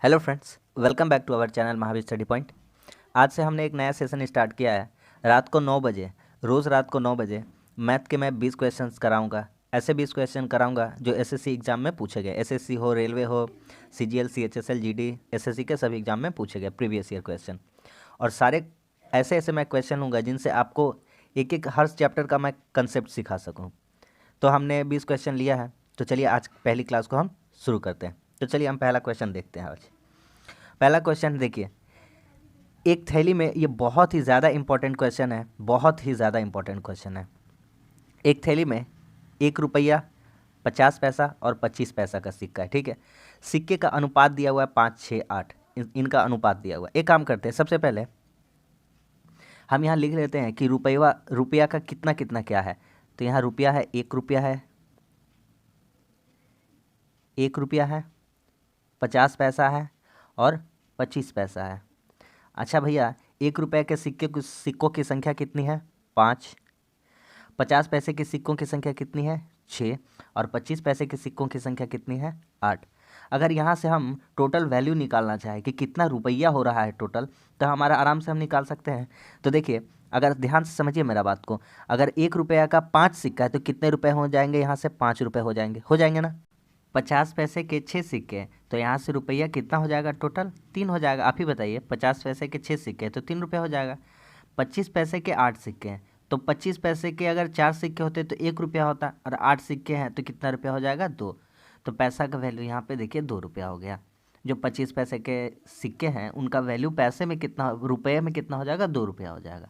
Hello friends, welcome back to our channel Mahavir study point. आज से हमने एक नया सेशन स्टार्ट किया है। रात को 9 बजे, रोज़ रात को 9 बजे मैथ के मैं 20 क्वेश्चंस कराऊंगा। ऐसे 20 क्वेश्चन कराऊंगा जो एसएससी एग्ज़ाम में पूछे गए, एसएससी हो, रेलवे हो, सीजीएल, सीएचएसएल, जीडी, एसएससी के सभी एग्ज़ाम में पूछे गए प्रीवियस ईयर क्वेश्चन। और सारे ऐसे ऐसे मैं क्वेश्चन लूँगा जिनसे आपको एक एक हर चैप्टर का मैं कंसेप्ट सिखा सकूँ। तो हमने 20 क्वेश्चन लिया है, तो चलिए आज पहली क्लास को हम शुरू करते हैं। तो चलिए हम पहला क्वेश्चन देखते हैं। आज पहला क्वेश्चन देखिए, एक थैली में, ये बहुत ही ज़्यादा इंपॉर्टेंट क्वेश्चन है, बहुत ही ज़्यादा इंपॉर्टेंट क्वेश्चन है। एक थैली में 1 रुपया, 50 पैसा और 25 पैसा का सिक्का है, ठीक है। सिक्के का अनुपात दिया हुआ है 5, 6, 8, इनका अनुपात दिया हुआ है। एक काम करते हैं, सबसे पहले हम यहाँ लिख लेते हैं कि रुपया का कितना कितना क्या है। तो यहाँ रुपया है, 1 रुपया है, 1 रुपया है, 50 पैसा है और 25 पैसा है। अच्छा भैया, 1 रुपये के सिक्कों की संख्या कितनी है? 5। 50 पैसे के सिक्कों की संख्या कितनी है? 6। और 25 पैसे के सिक्कों की संख्या कितनी है? 8। अगर यहाँ से हम टोटल वैल्यू निकालना चाहें कि कितना रुपया हो रहा है टोटल, तो हमारा आराम से हम निकाल सकते हैं। तो देखिए, अगर ध्यान से समझिए मेरा बात को, अगर 1 रुपया का 5 सिक्का है तो कितने रुपए हो जाएंगे? यहाँ से 5 रुपये हो जाएंगे ना। 50 पैसे के 6 सिक्के, तो यहाँ से रुपया कितना हो जाएगा टोटल? 3 हो जाएगा। आप ही बताइए, 50 पैसे के 6 सिक्के तो 3 रुपये हो जाएगा। 25 पैसे के 8 सिक्के हैं, तो 25 पैसे के अगर 4 सिक्के होते तो 1 रुपया होता, और 8 सिक्के हैं तो कितना रुपया हो जाएगा? 2। तो पैसा का वैल्यू यहाँ पे देखिए 2 रुपया हो गया। जो 25 पैसे के सिक्के हैं उनका वैल्यू पैसे में कितना, रुपये में कितना हो जाएगा? 2 रुपया हो जाएगा।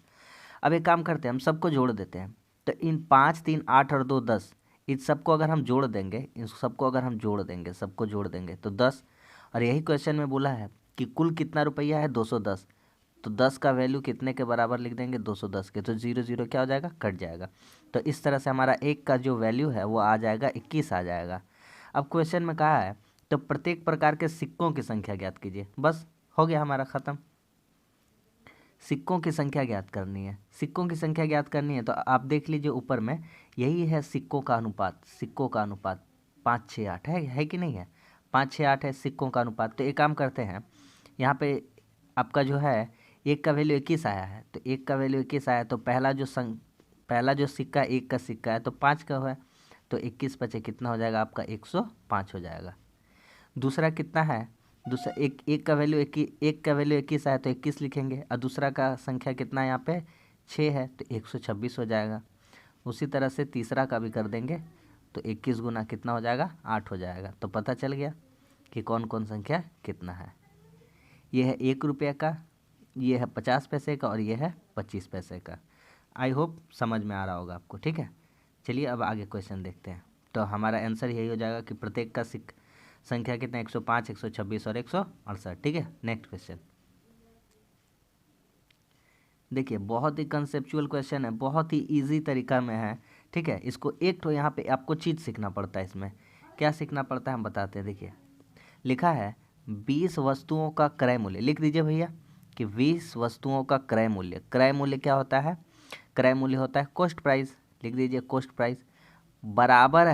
अब एक काम करते हैं, हम सबको जोड़ देते हैं। तो इन 5, 3, 8 और 2, 10, इन सबको अगर हम जोड़ देंगे, इन सबको अगर हम जोड़ देंगे, सबको जोड़ देंगे तो 10। और यही क्वेश्चन में बोला है कि कुल कितना रुपया है? 210। तो 10 का वैल्यू कितने के बराबर लिख देंगे? 210 के। तो 0 0 क्या हो जाएगा? कट जाएगा। तो इस तरह से हमारा एक का जो वैल्यू है वो आ जाएगा 21 आ जाएगा। अब क्वेश्चन में कहा है तो प्रत्येक प्रकार के सिक्कों की संख्या ज्ञात कीजिए। बस हो गया हमारा ख़त्म। सिक्कों की संख्या ज्ञात करनी है, सिक्कों की संख्या ज्ञात करनी है। तो आप देख लीजिए ऊपर में, यही है सिक्कों का अनुपात। सिक्कों का अनुपात 5, 6, 8 है कि नहीं है? 5, 6, 8 है सिक्कों का अनुपात। तो एक काम करते हैं, यहाँ पे आपका जो है एक का वैल्यू 21 आया है, तो एक का वैल्यू 21 आया, तो पहला जो सिक्का एक का सिक्का है तो 5 का है, तो 21 बचे कितना हो जाएगा आपका? 105 हो जाएगा। दूसरा कितना है? दूसरा एक का वैल्यू 21 है तो 21 लिखेंगे, और दूसरा का संख्या कितना है यहाँ पे? 6 है, तो 126 हो जाएगा। उसी तरह से तीसरा का भी कर देंगे, तो 21 गुना कितना हो जाएगा? 8 हो जाएगा। तो पता चल गया कि कौन कौन संख्या कितना है। ये है 1 रुपये का, ये है 50 पैसे का और ये है 25 पैसे का। आई होप समझ में आ रहा होगा आपको, ठीक है। चलिए अब आगे क्वेश्चन देखते हैं। तो हमारा आंसर यही हो जाएगा कि प्रत्येक का संख्या कितना? 105, 126 और 168, ठीक है। नेक्स्ट क्वेश्चन देखिए, बहुत ही कंसेप्चुअल क्वेश्चन है, बहुत ही इजी तरीका में है, ठीक है। इसको एक तो यहाँ पे आपको चीज़ सीखना पड़ता है। इसमें क्या सीखना पड़ता है हम बताते हैं। देखिए, लिखा है 20 वस्तुओं का क्रय मूल्य। लिख दीजिए भैया कि 20 वस्तुओं का क्रय मूल्य। क्रय मूल्य क्या होता है? क्रय मूल्य होता है कॉस्ट प्राइस। लिख दीजिए कॉस्ट प्राइस बराबर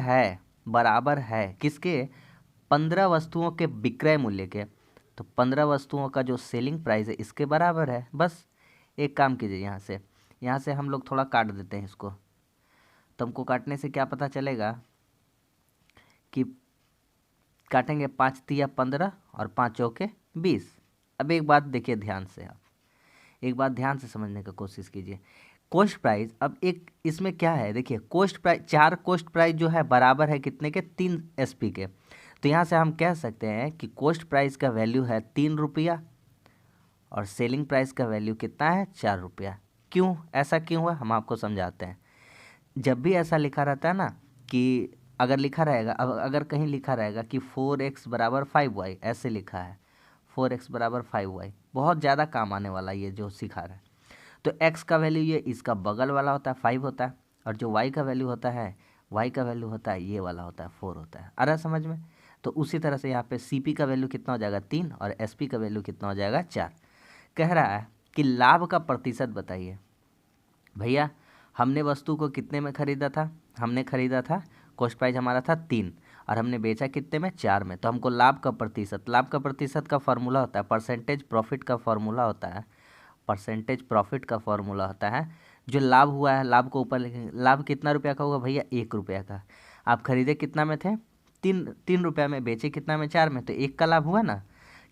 है किसके? 15 वस्तुओं के विक्रय मूल्य के। तो 15 वस्तुओं का जो सेलिंग प्राइस है इसके बराबर है। बस एक काम कीजिए, यहाँ से हम लोग थोड़ा काट देते हैं इसको। तो हमको काटने से क्या पता चलेगा कि काटेंगे 5 तिया 15 और 5 चौके 20। अब एक बात देखिए ध्यान से, आप एक बात ध्यान से समझने की कोशिश कीजिए। कॉस्ट प्राइस, अब एक इसमें क्या है, देखिए कॉस्ट प्राइस, 4 कॉस्ट प्राइस जो है बराबर है कितने के? 3 एसपी के। तो यहाँ से हम कह सकते हैं कि कॉस्ट प्राइस का वैल्यू है 3 रुपया और सेलिंग प्राइस का वैल्यू कितना है? 4 रुपया। क्यों ऐसा क्यों हुआ, हम आपको समझाते हैं। जब भी ऐसा लिखा रहता है ना, कि अगर लिखा रहेगा, अब अगर कहीं लिखा रहेगा कि 4x बराबर 5y, ऐसे लिखा है 4x बराबर 5y, बहुत ज़्यादा काम आने वाला ये जो सिखा रहा है। तो x का वैल्यू ये इसका बगल वाला होता है 5 होता है, और जो y का वैल्यू होता है, y का वैल्यू होता है ये वाला होता है 4 होता है। आ रहा है समझ में? तो उसी तरह से यहाँ पे CP का वैल्यू कितना हो जाएगा? 3, और SP का वैल्यू कितना हो जाएगा? 4। कह रहा है कि लाभ का प्रतिशत बताइए। भैया, हमने वस्तु को कितने में खरीदा था? हमने खरीदा था, कॉस्ट प्राइस हमारा था 3, और हमने बेचा कितने में, 4 में। तो हमको लाभ का प्रतिशत का फॉर्मूला होता है, परसेंटेज प्रॉफिट का फॉर्मूला होता है, परसेंटेज प्रॉफिट का फॉर्मूला होता है। जो लाभ हुआ है, लाभ को ऊपर लिखेंगे। लाभ कितना रुपया का होगा भैया, 1 रुपया का। आप खरीदे कितना में थे, 3 रुपया में, बेचे कितना में, 4 में, तो 1 का लाभ हुआ ना।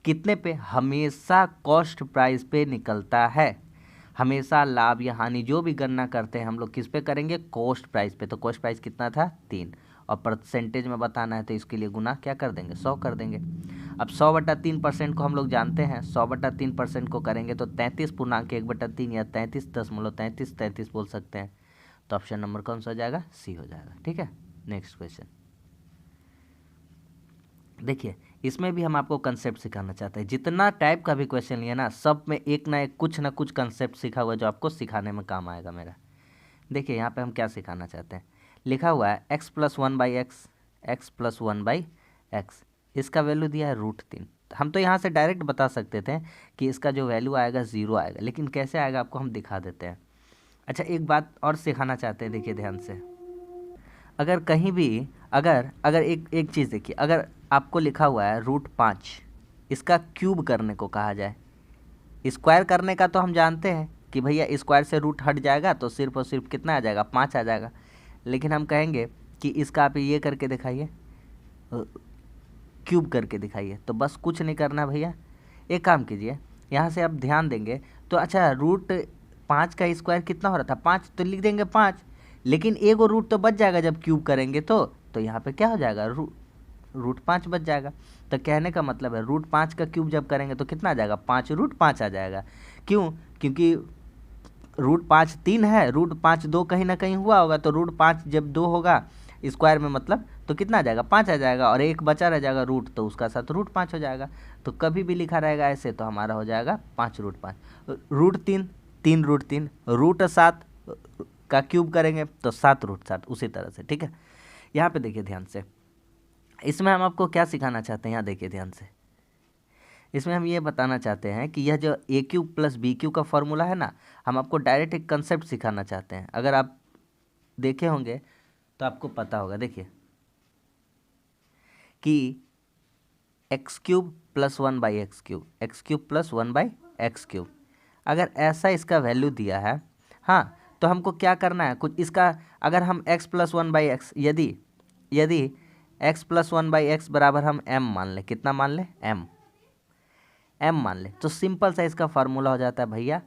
कितने पे, हमेशा कॉस्ट प्राइस पे निकलता है। हमेशा लाभ या हानि जो भी गणना करते हैं हम लोग किस पे करेंगे, कॉस्ट प्राइस पे। तो कॉस्ट प्राइस कितना था, 3, और परसेंटेज में बताना है तो इसके लिए गुना क्या कर देंगे, 100 कर देंगे। अब 100/3% को हम लोग जानते हैं, 100/3% को करेंगे तो 33.1/3 या 33.33 बोल सकते हैं। तो ऑप्शन नंबर कौन सा हो जाएगा, सी हो जाएगा। ठीक है, नेक्स्ट क्वेश्चन देखिए। इसमें भी हम आपको कंसेप्ट सिखाना चाहते हैं। जितना टाइप का भी क्वेश्चन लिया ना, सब में एक ना एक कुछ ना कुछ कंसेप्ट सीखा हुआ है जो आपको सिखाने में काम आएगा मेरा। देखिए यहाँ पे हम क्या सिखाना चाहते हैं। लिखा हुआ है x+1/x, x+1/x, इसका वैल्यू दिया है √3। हम तो यहाँ से डायरेक्ट बता सकते थे कि इसका जो वैल्यू आएगा 0 आएगा, लेकिन कैसे आएगा आपको हम दिखा देते हैं। अच्छा, एक बात और सिखाना चाहते हैं, देखिए ध्यान से। अगर कहीं भी अगर अगर एक चीज़ देखिए, अगर आपको लिखा हुआ है √5, इसका क्यूब करने को कहा जाए। स्क्वायर करने का तो हम जानते हैं कि भैया स्क्वायर से रूट हट जाएगा तो सिर्फ और सिर्फ कितना आ जाएगा, 5 आ जाएगा। लेकिन हम कहेंगे कि इसका आप ये करके दिखाइए, क्यूब करके दिखाइए। तो बस कुछ नहीं करना भैया, एक काम कीजिए, यहाँ से आप ध्यान देंगे तो अच्छा, √5 का स्क्वायर कितना हो रहा था, 5, तो लिख देंगे 5। लेकिन एगो रूट तो बच जाएगा जब क्यूब करेंगे तो यहाँ पे क्या हो जाएगा, √5 बच जाएगा। तो कहने का मतलब है √5 का क्यूब जब करेंगे तो कितना आ जाएगा, 5√5 आ जाएगा। क्यों, क्योंकि √5 3 है, √5 2 कहीं ना कहीं हुआ होगा, तो √5 जब 2 होगा स्क्वायर में मतलब तो कितना आ जाएगा, 5 आ जाएगा, और एक बचा रह जाएगा रूट, तो उसका साथ √5 हो जाएगा। तो कभी भी लिखा रहेगा ऐसे तो हमारा हो जाएगा 5√5, √3 3√3, √7 का क्यूब करेंगे तो 7√7, उसी तरह से। ठीक है, यहाँ पे देखिए ध्यान से, इसमें हम आपको क्या सिखाना चाहते हैं, यहाँ देखिए ध्यान से। इसमें हम ये बताना चाहते हैं कि यह जो a³ + b³ का फॉर्मूला है ना, हम आपको डायरेक्ट एक कंसेप्ट सिखाना चाहते हैं। अगर आप देखे होंगे तो आपको पता होगा, देखिए कि x³ + 1/x³, x³ + 1/x³, अगर ऐसा इसका वैल्यू दिया है, हाँ, तो हमको क्या करना है, कुछ इसका, अगर हम x + 1/x, यदि x + 1/x बराबर हम m मान लें, कितना मान लें, m मान लें, तो सिंपल सा इसका फार्मूला हो जाता है भैया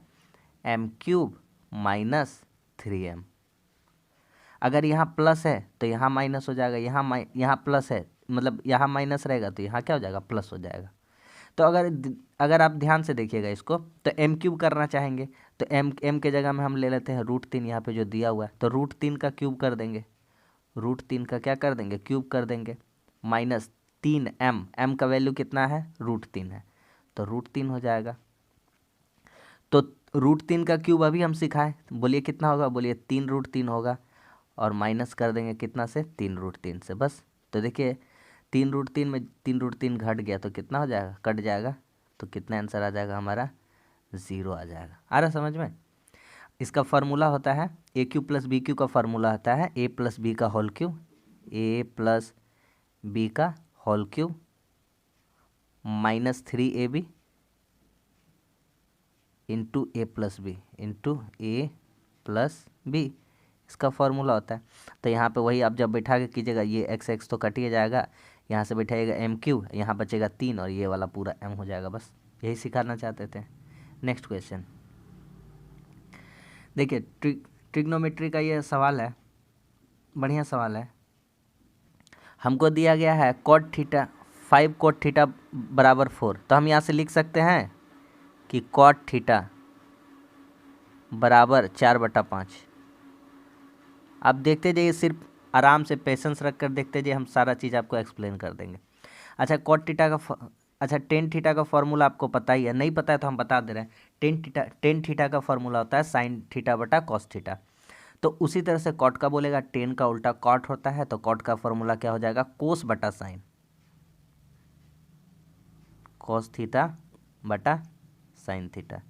m³ - 3m। अगर यहाँ प्लस है तो यहाँ माइनस हो जाएगा, यहाँ प्लस है मतलब यहाँ माइनस रहेगा तो यहाँ क्या हो जाएगा, प्लस हो जाएगा। तो अगर आप ध्यान से देखिएगा इसको, तो m³ करना चाहेंगे तो m के जगह में हम ले लेते हैं √3, यहाँ पे जो दिया हुआ है, तो √3 का क्यूब कर देंगे, √3 का क्या कर देंगे, क्यूब कर देंगे, -3m, m का वैल्यू कितना है, √3 है, तो √3 हो जाएगा। तो √3 का क्यूब अभी हम सिखाएं, बोलिए कितना होगा, बोलिए 3√3 होगा, और माइनस कर देंगे कितना से, 3√3 से, बस। तो देखिए 3√3 में 3√3 घट गया तो कितना हो जाएगा, कट जाएगा, तो कितना आंसर आ जाएगा हमारा, 0 आ जाएगा। आ रहा समझ में। इसका फार्मूला होता है a³ + b³ का फार्मूला होता है a + b का होल क्यूब, a + b का whole cube -3ab into a + b into a + b, इसका फार्मूला होता है। तो यहाँ पे वही आप जब बैठा के कीजिएगा, ये x तो कटिए जाएगा, यहाँ से बैठाइएगा m³, यहाँ बचेगा 3 और ये वाला पूरा m हो जाएगा। बस यही सिखाना चाहते थे। नेक्स्ट क्वेश्चन देखिए, ट्रिग्नोमेट्री का ये सवाल है, बढ़िया सवाल है। हमको दिया गया है cot थीटा 5 cot थीटा = 4, तो हम यहाँ से लिख सकते हैं कि cot थीटा = 4/5। आप देखते जाइए, सिर्फ आराम से पेशेंस रख कर देखते जाइए, हम सारा चीज़ आपको एक्सप्लेन कर देंगे। अच्छा, टेन थीटा का फॉर्मूला आपको पता ही है, नहीं पता है तो हम बता दे रहे हैं। टेन थीटा का फॉर्मूला होता है sin θ/cos θ। तो उसी तरह से कॉट का बोलेगा, टेन का उल्टा कॉट होता है, तो कॉट का फॉर्मूला क्या हो जाएगा, cos/sin, cos θ/sin θ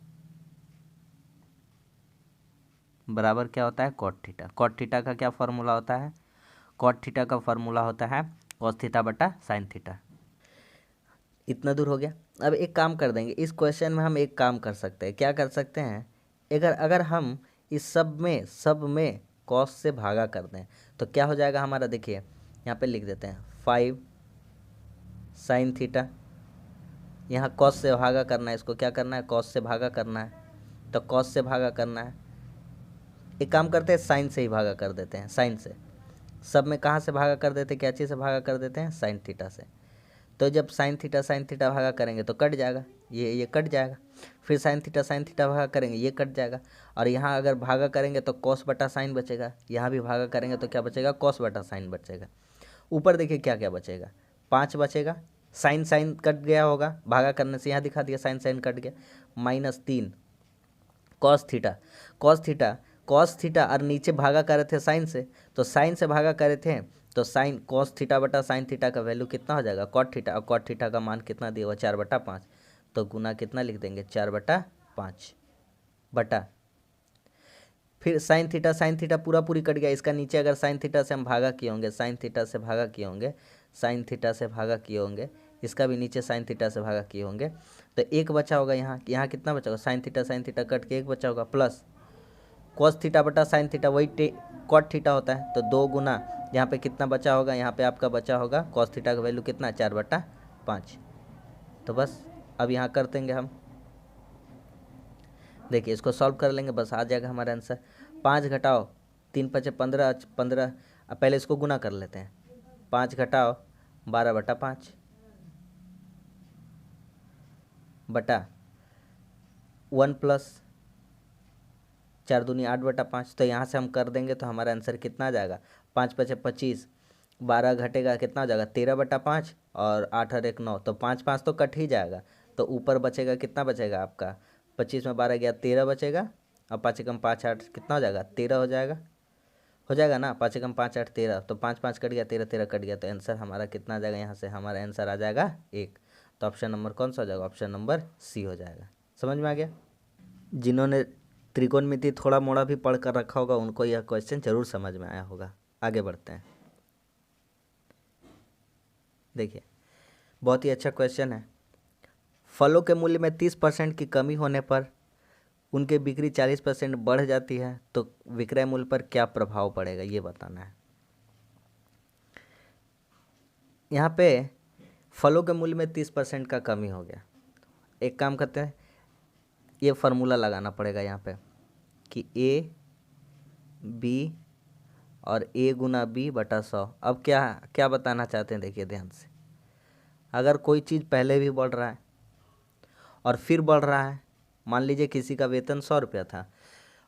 बराबर क्या होता है, cot थीटा। cot थीटा का क्या फॉर्मूला होता है, cot थीटा का फॉर्मूला होता है कॉस थीटा बटा साइन थीटा। इतना दूर हो गया। अब एक काम कर देंगे, इस क्वेश्चन में हम एक काम कर सकते हैं। क्या कर सकते हैं, अगर अगर हम इस सब में कॉस से भागा कर दें तो क्या हो जाएगा हमारा, देखिए यहाँ पे लिख देते हैं 5 साइन थीटा। यहाँ कॉस से भागा करना है, इसको क्या करना है, कॉस से भागा करना है। तो कॉस से भागा करना है, एक काम करते हैं साइन से ही भागा कर देते हैं। साइन से सब में कहाँ से भागा कर देते हैं, क्या चीज़ से भागा कर देते हैं, साइन थीटा से। तो जब साइन थीटा भागा करेंगे तो कट जाएगा, ये कट जाएगा। फिर साइन थीटा भागा करेंगे, ये कट जाएगा। और यहाँ अगर भागा करेंगे तो कॉस बटा साइन बचेगा, यहाँ भी भागा करेंगे तो क्या बचेगा, कॉस बटा साइन बचेगा। ऊपर देखिए क्या क्या बचेगा, 5 बचेगा, साइन साइन कट गया होगा भागा करने से, यहाँ दिखा दिया साइन साइन कट गया, -3 कॉस थीटा और नीचे भागा करे थे साइन से, तो साइन से भागा करे थे तो साइन कॉस थीटा बटा साइन थीटा का वैल्यू कितना हो जाएगा, कॉट थीटा। और कॉट थीटा का मान कितना दिया हुआ, 4/5। तो गुना कितना लिख देंगे, 4/5 बटा, फिर साइन थीटा पूरी कट गया। इसका नीचे अगर साइन थीटा से हम भागा किए होंगे, साइन थीटा से भागा किए होंगे, इसका भी नीचे साइन थीटा से भागा किए होंगे, तो एक बचा होगा। यहाँ कितना बचा होगा, साइन थीटा कट के एक बचा होगा, प्लस कॉस थीटा बटा साइन थीटा वही कॉट थीटा होता है। तो 2 गुना यहाँ पे कितना बचा होगा, यहाँ पे आपका बचा होगा कॉस थीटा का वैल्यू कितना, 4/5। तो बस अब यहाँ कर देंगे हम, देखिए इसको सॉल्व कर लेंगे, बस आ जाएगा हमारा आंसर। 5 घटाओ 3 × 5 = 15। अब पहले इसको गुना कर लेते हैं, 5 घटाओ 12/5 बटा 1 + 4 दूनी 8/5। तो यहाँ से हम कर देंगे तो हमारा आंसर कितना आ जाएगा, 5 × 5 = 25, 12 घटेगा कितना हो जाएगा, 13/5 और 8 और 1 9, तो 5 5 तो कट ही जाएगा। तो ऊपर बचेगा कितना, बचेगा आपका 25 में 12 गया 13 बचेगा, और 5 × 5 = 8 कितना हो जाएगा, 13 हो जाएगा ना। 5 × 5 = 8 13, तो 5 5 कट गया, 13 13 कट गया, तो आंसर हमारा कितना आ जाएगा, यहाँ से हमारा आंसर आ जाएगा 1। तो ऑप्शन नंबर कौन सा हो जाएगा, ऑप्शन नंबर सी हो जाएगा। समझ में आ गया। जिन्होंने त्रिकोणमिति थोड़ा मोड़ा भी पढ़ कर रखा होगा उनको यह क्वेश्चन जरूर समझ में आया होगा। आगे बढ़ते हैं, देखिए बहुत ही अच्छा क्वेश्चन है। फलों के मूल्य में 30% की कमी होने पर उनके बिक्री 40% बढ़ जाती है, तो विक्रय मूल्य पर क्या प्रभाव पड़ेगा, ये बताना है। यहाँ पे फलों के मूल्य में 30% का कमी हो गया। एक काम करते हैं, ये फार्मूला लगाना पड़ेगा यहाँ पे कि A B और A × B/100। अब क्या बताना चाहते हैं, देखिए ध्यान से। अगर कोई चीज़ पहले भी बढ़ रहा है और फिर बढ़ रहा है, मान लीजिए किसी का वेतन 100 रुपया था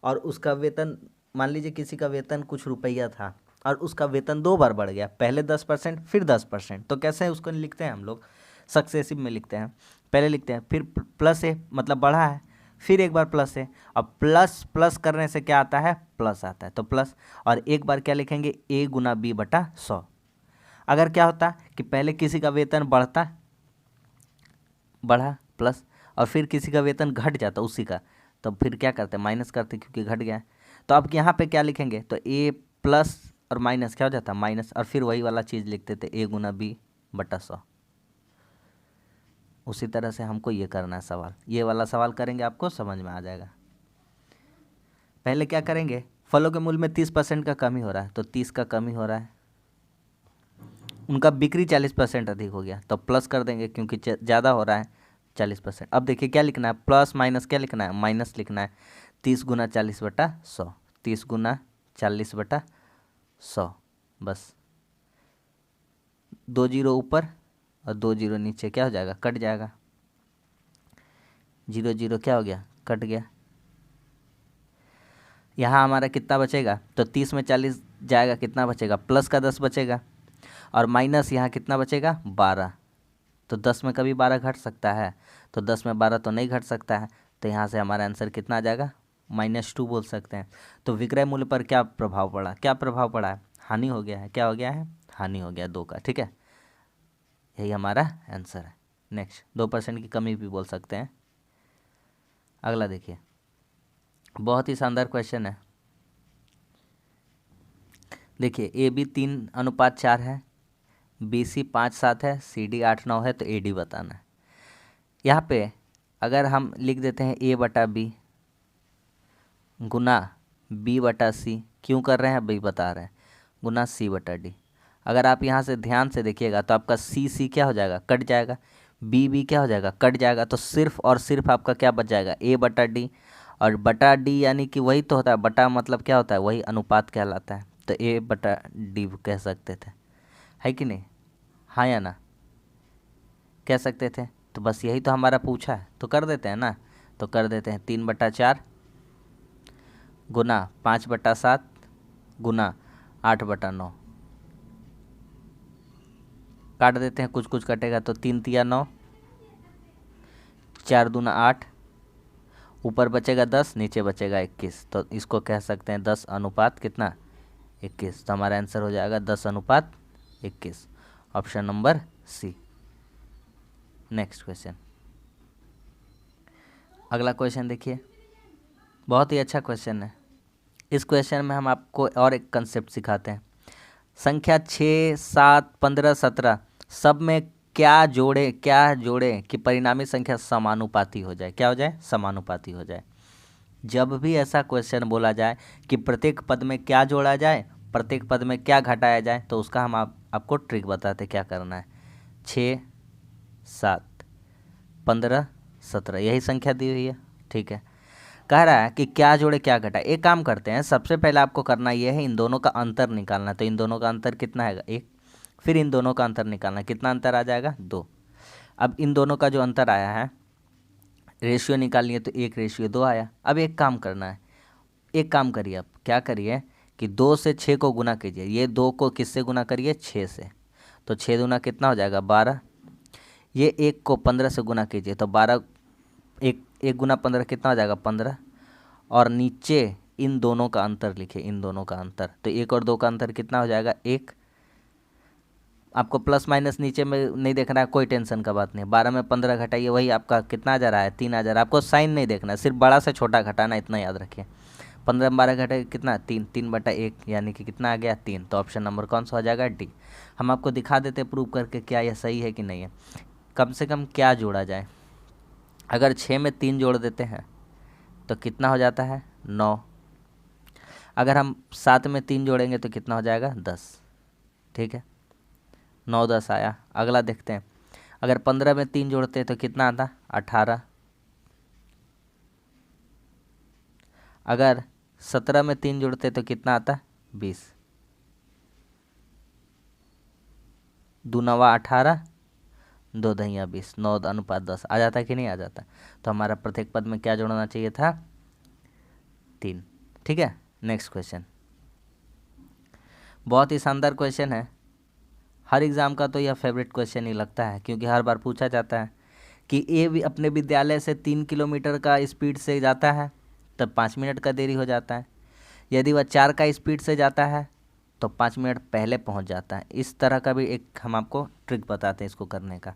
और उसका वेतन, मान लीजिए किसी का वेतन कुछ रुपया था और उसका वेतन 2 बार बढ़ गया, पहले 10% फिर 10%। तो कैसे उसको लिखते हैं हम लोग, सक्सेसिव में लिखते हैं। पहले लिखते हैं, फिर प्लस है मतलब बढ़ा है, फिर एक बार प्लस है, और प्लस प्लस करने से क्या आता है, प्लस आता है, तो प्लस। और एक बार क्या लिखेंगे, A × B/100। अगर क्या होता कि पहले किसी का वेतन बढ़ा प्लस, और फिर किसी का वेतन घट जाता उसी का, तो फिर क्या करते, माइनस करते क्योंकि घट गया। तो अब यहाँ पे क्या लिखेंगे, तो A प्लस और माइनस क्या हो जाता, माइनस, और फिर वही वाला चीज़ लिखते थे A × B/100। उसी तरह से हमको ये करना है सवाल, ये वाला सवाल करेंगे आपको समझ में आ जाएगा। पहले क्या करेंगे, फलों के मूल्य में 30% का कमी हो रहा है, तो 30 का कमी हो रहा है, उनका बिक्री 40% अधिक हो गया, तो प्लस कर देंगे क्योंकि ज़्यादा हो रहा है 40%। अब देखिए क्या लिखना है, प्लस माइनस क्या लिखना है, माइनस लिखना है। 30 × 40/100, 30 × 40/100, बस 2 जीरो ऊपर और 2 जीरो नीचे, क्या हो जाएगा, कट जाएगा। 0 0 क्या हो गया, कट गया। यहाँ हमारा कितना बचेगा, तो 30 में 40 जाएगा, कितना बचेगा, प्लस का 10 बचेगा, और माइनस यहाँ कितना बचेगा, 12। तो 10 में कभी 12 घट सकता है, तो 10 में 12 तो नहीं घट सकता है, तो यहाँ से हमारा आंसर कितना आ जाएगा, -2 बोल सकते हैं। तो विक्रय मूल्य पर क्या प्रभाव पड़ा, क्या प्रभाव पड़ा है, हानि हो गया है, क्या हो गया है, हानि हो गया 2 का, ठीक है। यही हमारा आंसर है। नेक्स्ट, 2% की कमी भी बोल सकते हैं। अगला देखिए, बहुत ही शानदार क्वेश्चन है। देखिए AB 3:4 है, बी सी 5 7 है, सी डी 8 9 है, तो ए डी बताना है। यहाँ पे अगर हम लिख देते हैं ए बटा बी गुना बी बटा सी, क्यों कर रहे हैं अभी बता रहे हैं, गुना सी बटा डी। अगर आप यहाँ से ध्यान से देखिएगा तो आपका सी सी क्या हो जाएगा, कट जाएगा, बी बी क्या हो जाएगा, कट जाएगा, तो सिर्फ और सिर्फ आपका क्या बच जाएगा, ए बटा डी। और बटा डी यानी कि वही तो होता है, बटा मतलब क्या होता है, वही अनुपात कहलाता है, तो ए बटा डी कह सकते थे, है कि नहीं, हाँ या ना, कह सकते थे। तो बस यही तो हमारा पूछा है, तो कर देते हैं ना, तो कर देते हैं 3/4 गुना 5/7 गुना 8/9, काट देते हैं, कुछ कुछ कटेगा, तो 3 तिया 9, 4 दूना 8, ऊपर बचेगा 10, नीचे बचेगा 21, तो इसको कह सकते हैं 10 अनुपात कितना, 21। तो हमारा आंसर हो जाएगा 10/21, option number C. Next question, अगला क्वेश्चन देखिए, बहुत ही अच्छा क्वेश्चन है। इस क्वेश्चन में हम आपको और एक कंसेप्ट सिखाते हैं। संख्या 6 7 15 17 सब में क्या जोड़े कि परिणामी संख्या समानुपाती हो जाए, क्या हो जाए, समानुपाती हो जाए। जब भी ऐसा क्वेश्चन बोला जाए कि प्रत्येक पद में क्या जोड़ा जाए, प्रत्येक पद में क्या घटाया जाए, तो उसका हम आपको ट्रिक बताते क्या करना है। 6 7 15 17 यही संख्या दी हुई है, ठीक है। कह रहा है कि क्या जोड़े क्या घटाए। एक काम करते हैं, सबसे पहले आपको करना यह है इन दोनों का अंतर निकालना। तो इन दोनों का अंतर कितना है, 1, फिर इन दोनों का अंतर निकालना, कितना अंतर आ जाएगा, 2। अब इन दोनों का जो अंतर आया है, रेशियो निकालिए तो 1:2 आया। अब एक काम करना है, एक काम करिए, आप क्या करिए कि 2 से 6 को गुना कीजिए, ये 2 को किससे गुना करिए, 6 से, तो 6 दूना कितना हो जाएगा, 12। ये 1 को 15 से गुना कीजिए, तो 12, 1 गुना 15 कितना हो जाएगा, 15। और नीचे इन दोनों का अंतर लिखिए, इन दोनों का अंतर, तो 1 और 2 का अंतर कितना हो जाएगा, 1। आपको प्लस माइनस नीचे में नहीं देखना है, कोई टेंशन का बात नहीं। 12 में 15 घटाइए, वही आपका कितना आ जा रहा है, 3 आ जा रहा है। आपको साइन नहीं देखना है, सिर्फ बड़ा से छोटा घटाना, इतना याद रखिए। 15 में 12 घटाइए कितना, 3, 3/1 यानी कि कितना आ गया, 3। तो ऑप्शन नंबर कौन सा हो जाएगा, डी। हम आपको दिखा देते प्रूव करके क्या यह सही है कि नहीं है। कम से कम क्या जोड़ा जाए, अगर 6 में 3 जोड़ देते हैं तो कितना हो जाता है, 9। अगर हम 7 में 3 जोड़ेंगे तो कितना हो जाएगा, 10। ठीक है, 9 10 आया। अगला देखते हैं, अगर 15 में 3 जोड़ते हैं तो कितना आता, 18। अगर 17 में 3 जोड़ते हैं तो कितना आता, 20। 2 9 18, 2 दहिया 20, 9:10 आ जाता कि नहीं आ जाता। तो हमारा प्रत्येक पद में क्या जोड़ना चाहिए था, 3। ठीक है, नेक्स्ट क्वेश्चन, बहुत ही शानदार क्वेश्चन है। हर एग्ज़ाम का तो यह फेवरेट क्वेश्चन ही लगता है, क्योंकि हर बार पूछा जाता है कि ए भी अपने विद्यालय से 3 किलोमीटर का स्पीड से जाता है तब 5 मिनट का देरी हो जाता है, यदि वह 4 का स्पीड से जाता है तो 5 मिनट पहले पहुंच जाता है। इस तरह का भी एक हम आपको ट्रिक बताते हैं इसको करने का।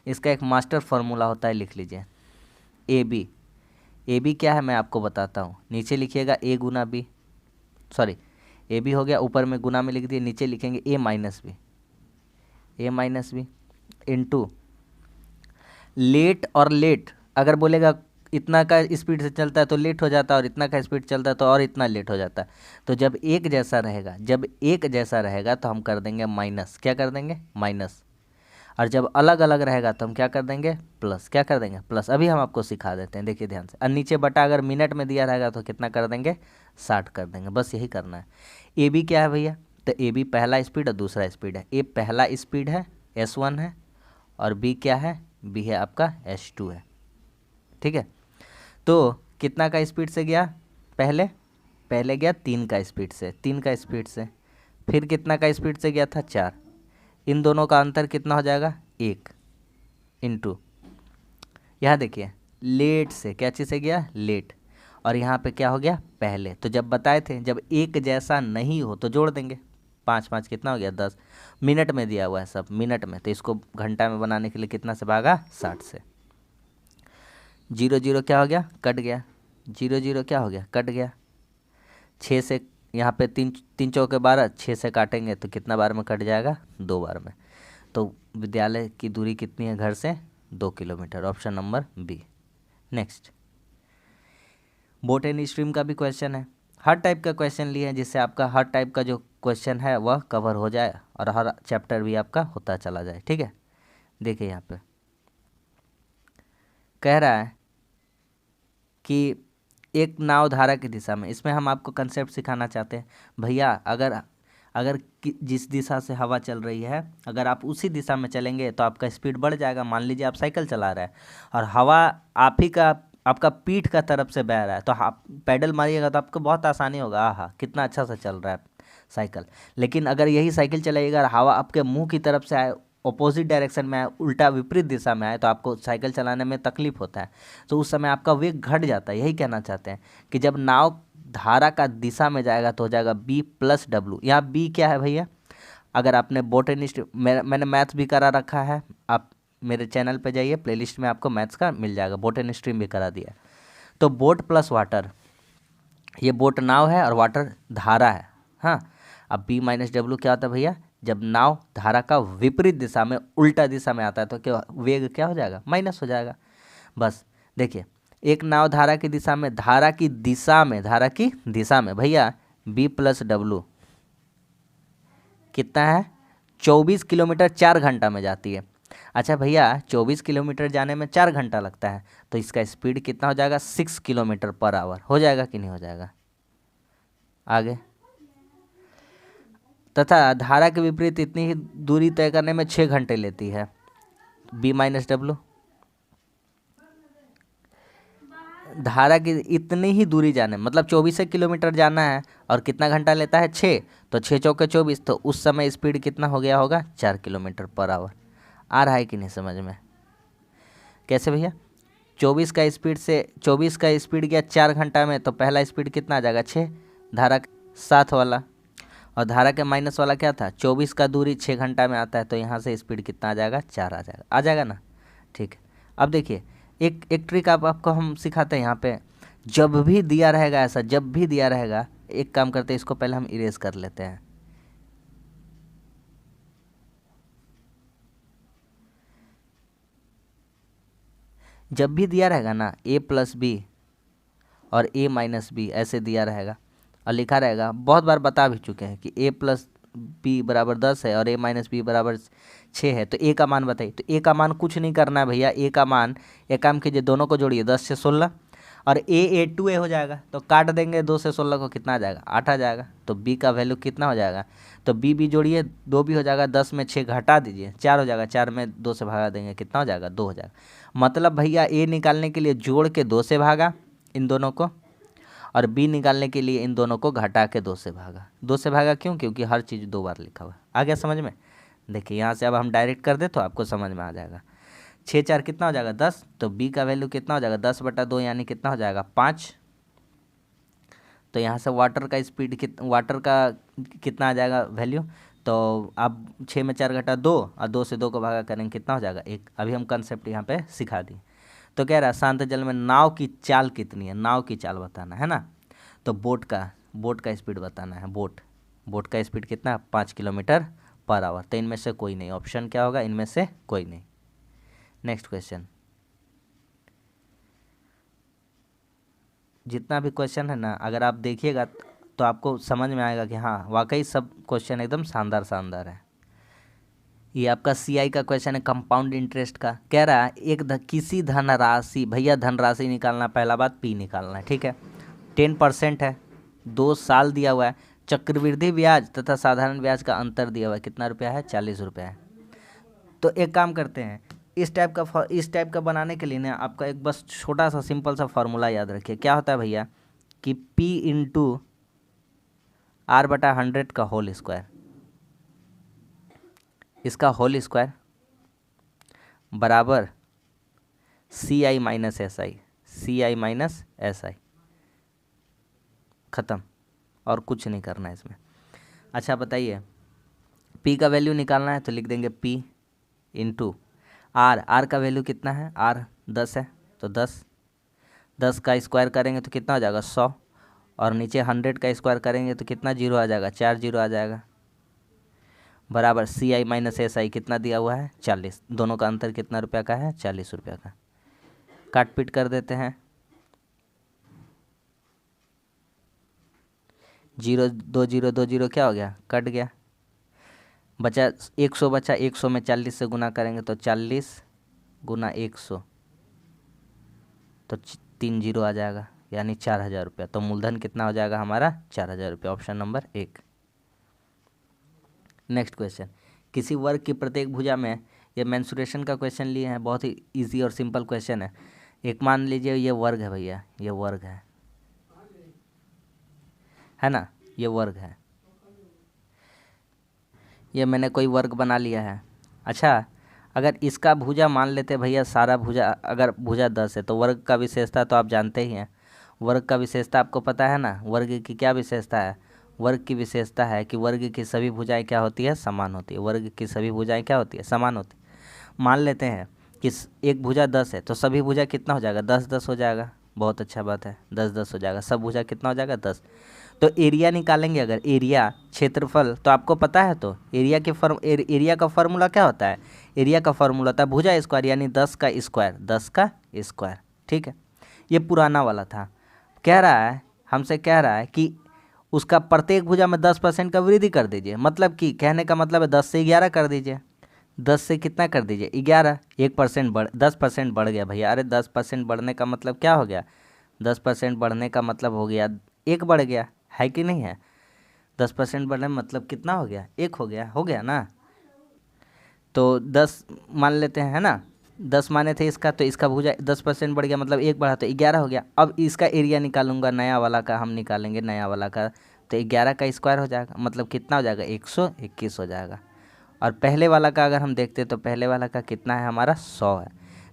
इसका एक मास्टर फार्मूला होता है, लिख लीजिए। ए बी क्या है मैं आपको बताता हूँ। नीचे लिखिएगा ए गुना बी, सॉरी ए बी हो गया, ऊपर में गुना में लिख दिए, नीचे लिखेंगे ए माइनस बी इंटू लेट। और लेट अगर बोलेगा इतना का स्पीड से चलता है तो लेट हो जाता है, और इतना का स्पीड चलता है तो और इतना लेट हो जाता है। तो जब एक जैसा रहेगा तो हम कर देंगे माइनस, क्या कर देंगे, माइनस। और जब अलग अलग रहेगा तो हम क्या कर देंगे, प्लस, क्या कर देंगे, प्लस। अभी हम आपको सिखा देते हैं, देखिए ध्यान से। और नीचे बटा अगर मिनट में दिया रहेगा तो कितना कर देंगे, 60 कर देंगे। बस यही करना है। ए बी क्या है भैया, तो ए बी पहला स्पीड और दूसरा स्पीड है। ए पहला स्पीड है, S1 है, और बी क्या है, बी है आपका S2 है। ठीक है, तो कितना का स्पीड से गया, पहले गया 3 का स्पीड से, फिर कितना का स्पीड से गया था, 4। इन दोनों का अंतर कितना हो जाएगा, 1 इंटू, यहाँ देखिए लेट से, क्या चीज़ से गया, लेट, और यहाँ पे क्या हो गया, पहले। तो जब बताए थे जब एक जैसा नहीं हो तो जोड़ देंगे, 5 5 कितना हो गया, 10। मिनट में दिया हुआ है सब, मिनट में, तो इसको घंटा में बनाने के लिए कितना से भागा, 60 से। 0 0 क्या हो गया, कट गया, 0 0 क्या हो गया, कट गया। 6 से यहाँ पे 3 3 चौके 12, 6 से काटेंगे तो कितना बार में कट जाएगा, 2 बार में। तो विद्यालय की दूरी कितनी है घर से? 2 kilometre, option number B. Next, boat and stream का भी क्वेश्चन है। हर टाइप का क्वेश्चन लिए हैं जिससे आपका हर टाइप का जो क्वेश्चन है वह कवर हो जाए और हर चैप्टर भी आपका होता चला जाए। ठीक है, देखिए यहाँ पे कह रहा है कि एक नाव धारा की दिशा में, इसमें हम आपको कंसेप्ट सिखाना चाहते हैं भैया, अगर अगर जिस दिशा से हवा चल रही है अगर आप उसी दिशा में चलेंगे तो आपका स्पीड बढ़ जाएगा। मान लीजिए आप साइकिल चला रहे हैं और हवा आप ही का आपका पीठ का तरफ से बह रहा है, तो आप पैडल मारिएगा तो आपको बहुत आसानी होगा। आहा, कितना अच्छा से चल रहा है साइकिल। लेकिन अगर यही साइकिल चलाइएगा और हवा आपके मुंह की तरफ से आए, ऑपोजिट डायरेक्शन में आए, उल्टा विपरीत दिशा में आए, तो आपको साइकिल चलाने में तकलीफ होता है, तो उस समय आपका वेग घट जाता है। यही कहना चाहते हैं कि जब नाव धारा का दिशा में जाएगा तो हो जाएगा बी प्लस डब्लू। यहाँ बी क्या है भैया? अगर आपने बोटेनिस्ट, मैंने मैथ्स भी करा रखा है, आप मेरे चैनल पे जाइए, प्लेलिस्ट में आपको मैथ्स का मिल जाएगा, बोटेन स्ट्रीम भी करा दिया। तो बोट प्लस वाटर, ये बोट नाव है और वाटर धारा है। हाँ, अब बी माइनस डब्लू क्या होता है भैया? जब नाव धारा का विपरीत दिशा में, उल्टा दिशा में आता है तो क्या वेग क्या हो जाएगा? माइनस हो जाएगा। बस देखिए, एक नाव धारा की दिशा में, धारा की दिशा में भैया बी प्लस डब्लू कितना है? 24 किलोमीटर 4 घंटा में जाती है। अच्छा भैया, 24 किलोमीटर जाने में 4 घंटा लगता है, तो इसका स्पीड कितना हो जाएगा? 6 किलोमीटर पर आवर। हो जाएगा कि नहीं हो जाएगा? आगे, तथा धारा के विपरीत इतनी ही दूरी तय करने में 6 घंटे लेती है। बी माइनस डब्लू, धारा की इतनी ही दूरी जाने, मतलब 24 किलोमीटर जाना है और कितना घंटा लेता है? 6, तो 6 चौके 24, तो उस समय स्पीड कितना हो गया होगा? 4 किलोमीटर पर आवर। आ रहा है कि नहीं समझ में? कैसे भैया? 24 का स्पीड गया 4 घंटा में, तो पहला स्पीड कितना आ जाएगा? 6, धारा 7 वाला, और धारा के माइनस वाला क्या था? 24 का दूरी 6 घंटा में आता है, तो यहाँ से स्पीड कितना आ जाएगा? 4 आ जाएगा ना? ठीक है, अब देखिए एक ट्रिक आपको हम सिखाते हैं यहाँ पे। जब भी दिया रहेगा ऐसा, जब भी दिया रहेगा, एक काम करते हैं, इसको पहले हम इरेज कर लेते हैं। जब भी दिया रहेगा ना a प्लस बी और a माइनस बी, ऐसे दिया रहेगा और लिखा रहेगा, बहुत बार बता भी चुके हैं कि a प्लस बी बराबर 10 है और a माइनस बी बराबर 6 है, तो a का मान बताइए। तो a का मान कुछ नहीं करना है भैया, a का मान, एक काम कीजिए, दोनों को जोड़िए, 10 से 16 और a 2a हो जाएगा, तो काट देंगे 2 से 16 को, कितना आ जाएगा? 8 आ जाएगा। तो b का वैल्यू कितना हो जाएगा? तो b जोड़िए, 2 भी हो जाएगा, 10 में 6 घटा दीजिए, 4 हो जाएगा, 4 में 2 से भागा देंगे, कितना हो जाएगा? 2 हो जाएगा। मतलब भैया a निकालने के लिए जोड़ के 2 से भागा इन दोनों को, और b निकालने के लिए इन दोनों को घटा के 2 से भागा। 2 से भागा क्यों? क्योंकि हर चीज़ 2 बार लिखा हुआ है। आ गया समझ में? देखिए यहाँ से अब हम डायरेक्ट कर दे तो आपको समझ में आ जाएगा। 6 4 कितना हो जाएगा? 10, तो b का वैल्यू कितना हो जाएगा? 10/2, यानी कितना हो जाएगा? 5। तो यहाँ से वाटर का स्पीड वाटर का कितना आ जाएगा वैल्यू? तो अब 6 में 4 घटा 2 और 2 से 2 को भागा करेंगे, कितना हो जाएगा? 1। अभी हम कंसेप्ट यहाँ पे सिखा दी। तो कह रहा है शांत जल में नाव की चाल कितनी है? नाव की चाल बताना है ना। तो बोट का स्पीड बताना है। बोट का स्पीड कितना? 5 किलोमीटर पर आवर। तो इनमें से कोई नहीं, ऑप्शन क्या होगा? इनमें से कोई नहीं। नेक्स्ट क्वेश्चन, जितना भी क्वेश्चन है ना, अगर आप देखिएगा तो आपको समझ में आएगा कि हाँ वाकई सब क्वेश्चन एकदम शानदार है। ये आपका सीआई का क्वेश्चन है, कंपाउंड इंटरेस्ट का। कह रहा है किसी धनराशि, भैया धनराशि निकालना, पहला बात पी निकालना है, ठीक है। 10% है, 2 साल दिया हुआ है, चक्रवृद्धि ब्याज तथा साधारण ब्याज का अंतर दिया हुआ है, कितना रुपया है? 40 रुपया है। तो एक काम करते हैं, इस टाइप का बनाने के लिए ना आपका एक बस छोटा सा सिंपल सा फार्मूला याद रखिए। क्या होता है भैया कि P इंटू R/100 का होल स्क्वायर, इसका होल स्क्वायर बराबर CI माइनस SI, ख़त्म, और कुछ नहीं करना है इसमें। अच्छा बताइए, P का वैल्यू निकालना है तो लिख देंगे P इंटू R का वैल्यू कितना है? R 10 है, तो 10 का स्क्वायर करेंगे तो कितना हो जाएगा? 100, और नीचे 100 का स्क्वायर करेंगे तो कितना जीरो आ जाएगा? 4 जीरो आ जाएगा। बराबर सी आई माइनस एस आई कितना दिया हुआ है 40, दोनों का अंतर कितना रुपया का है 40 रुपया का। काट पीट कर देते हैं, 0 2 0 2 0 क्या हो गया कट गया, बचा 100 बचा, 100 में 40 से गुना करेंगे तो 40 गुना 100 तो 3 जीरो आ जाएगा यानी 4000 रुपया। तो मूलधन कितना हो जाएगा हमारा 4000 रुपया, ऑप्शन नंबर 1। नेक्स्ट क्वेश्चन, किसी वर्ग की प्रत्येक भुजा में, ये मेंसुरेशन का क्वेश्चन लिए हैं, बहुत ही इजी और सिंपल क्वेश्चन है। एक मान लीजिए ये वर्ग है भैया, ये वर्ग है ना, ये वर्ग है, ये मैंने कोई वर्ग बना लिया है। अच्छा, अगर इसका भुजा मान लेते भैया, सारा भुजा, अगर भुजा 10 है तो वर्ग का विशेषता तो आप जानते ही हैं। वर्ग का विशेषता आपको पता है ना, वर्ग की क्या विशेषता है, वर्ग की विशेषता है कि वर्ग की सभी भुजाएं क्या होती है समान होती है, वर्ग की सभी भुजाएं क्या होती है समान होती है। मान लेते हैं कि एक भुजा 10 है तो सभी भुजा कितना हो जाएगा 10 10 हो जाएगा, बहुत अच्छा बात है, 10 10 हो जाएगा, सब भुजा कितना हो जाएगा 10। तो एरिया निकालेंगे, अगर एरिया क्षेत्रफल तो आपको पता है, तो एरिया के एरिया का फार्मूला क्या होता है, एरिया का फार्मूला होता है भुजा स्क्वायर यानी 10 का स्क्वायर, 10 का स्क्वायर, ठीक है। ये पुराना वाला था, कह रहा है हमसे, कह रहा है कि उसका प्रत्येक भुजा में 10% का वृद्धि कर दीजिए, मतलब कि कहने का मतलब है 10 से 11 कर दीजिए, 10 से कितना कर दीजिए 11, 1% बढ़ 10% बढ़ गया भैया। अरे 10% बढ़ने का मतलब क्या हो गया, 10% बढ़ने का मतलब हो गया 1 बढ़ गया, है कि नहीं है। 10% बढ़ने मतलब कितना हो गया 1 हो गया ना। तो 10 मान लेते हैं, है ना, 10 माने थे इसका, तो इसका भुजा 10% बढ़ गया मतलब 1 बढ़ा तो 11 हो गया। अब इसका एरिया निकालूंगा, नया वाला का हम निकालेंगे, नया वाला का, तो 11 का स्क्वायर हो जाएगा, मतलब कितना हो जाएगा 121 हो जाएगा। और पहले वाला का अगर हम देखते तो पहले वाला का कितना है हमारा 100 है।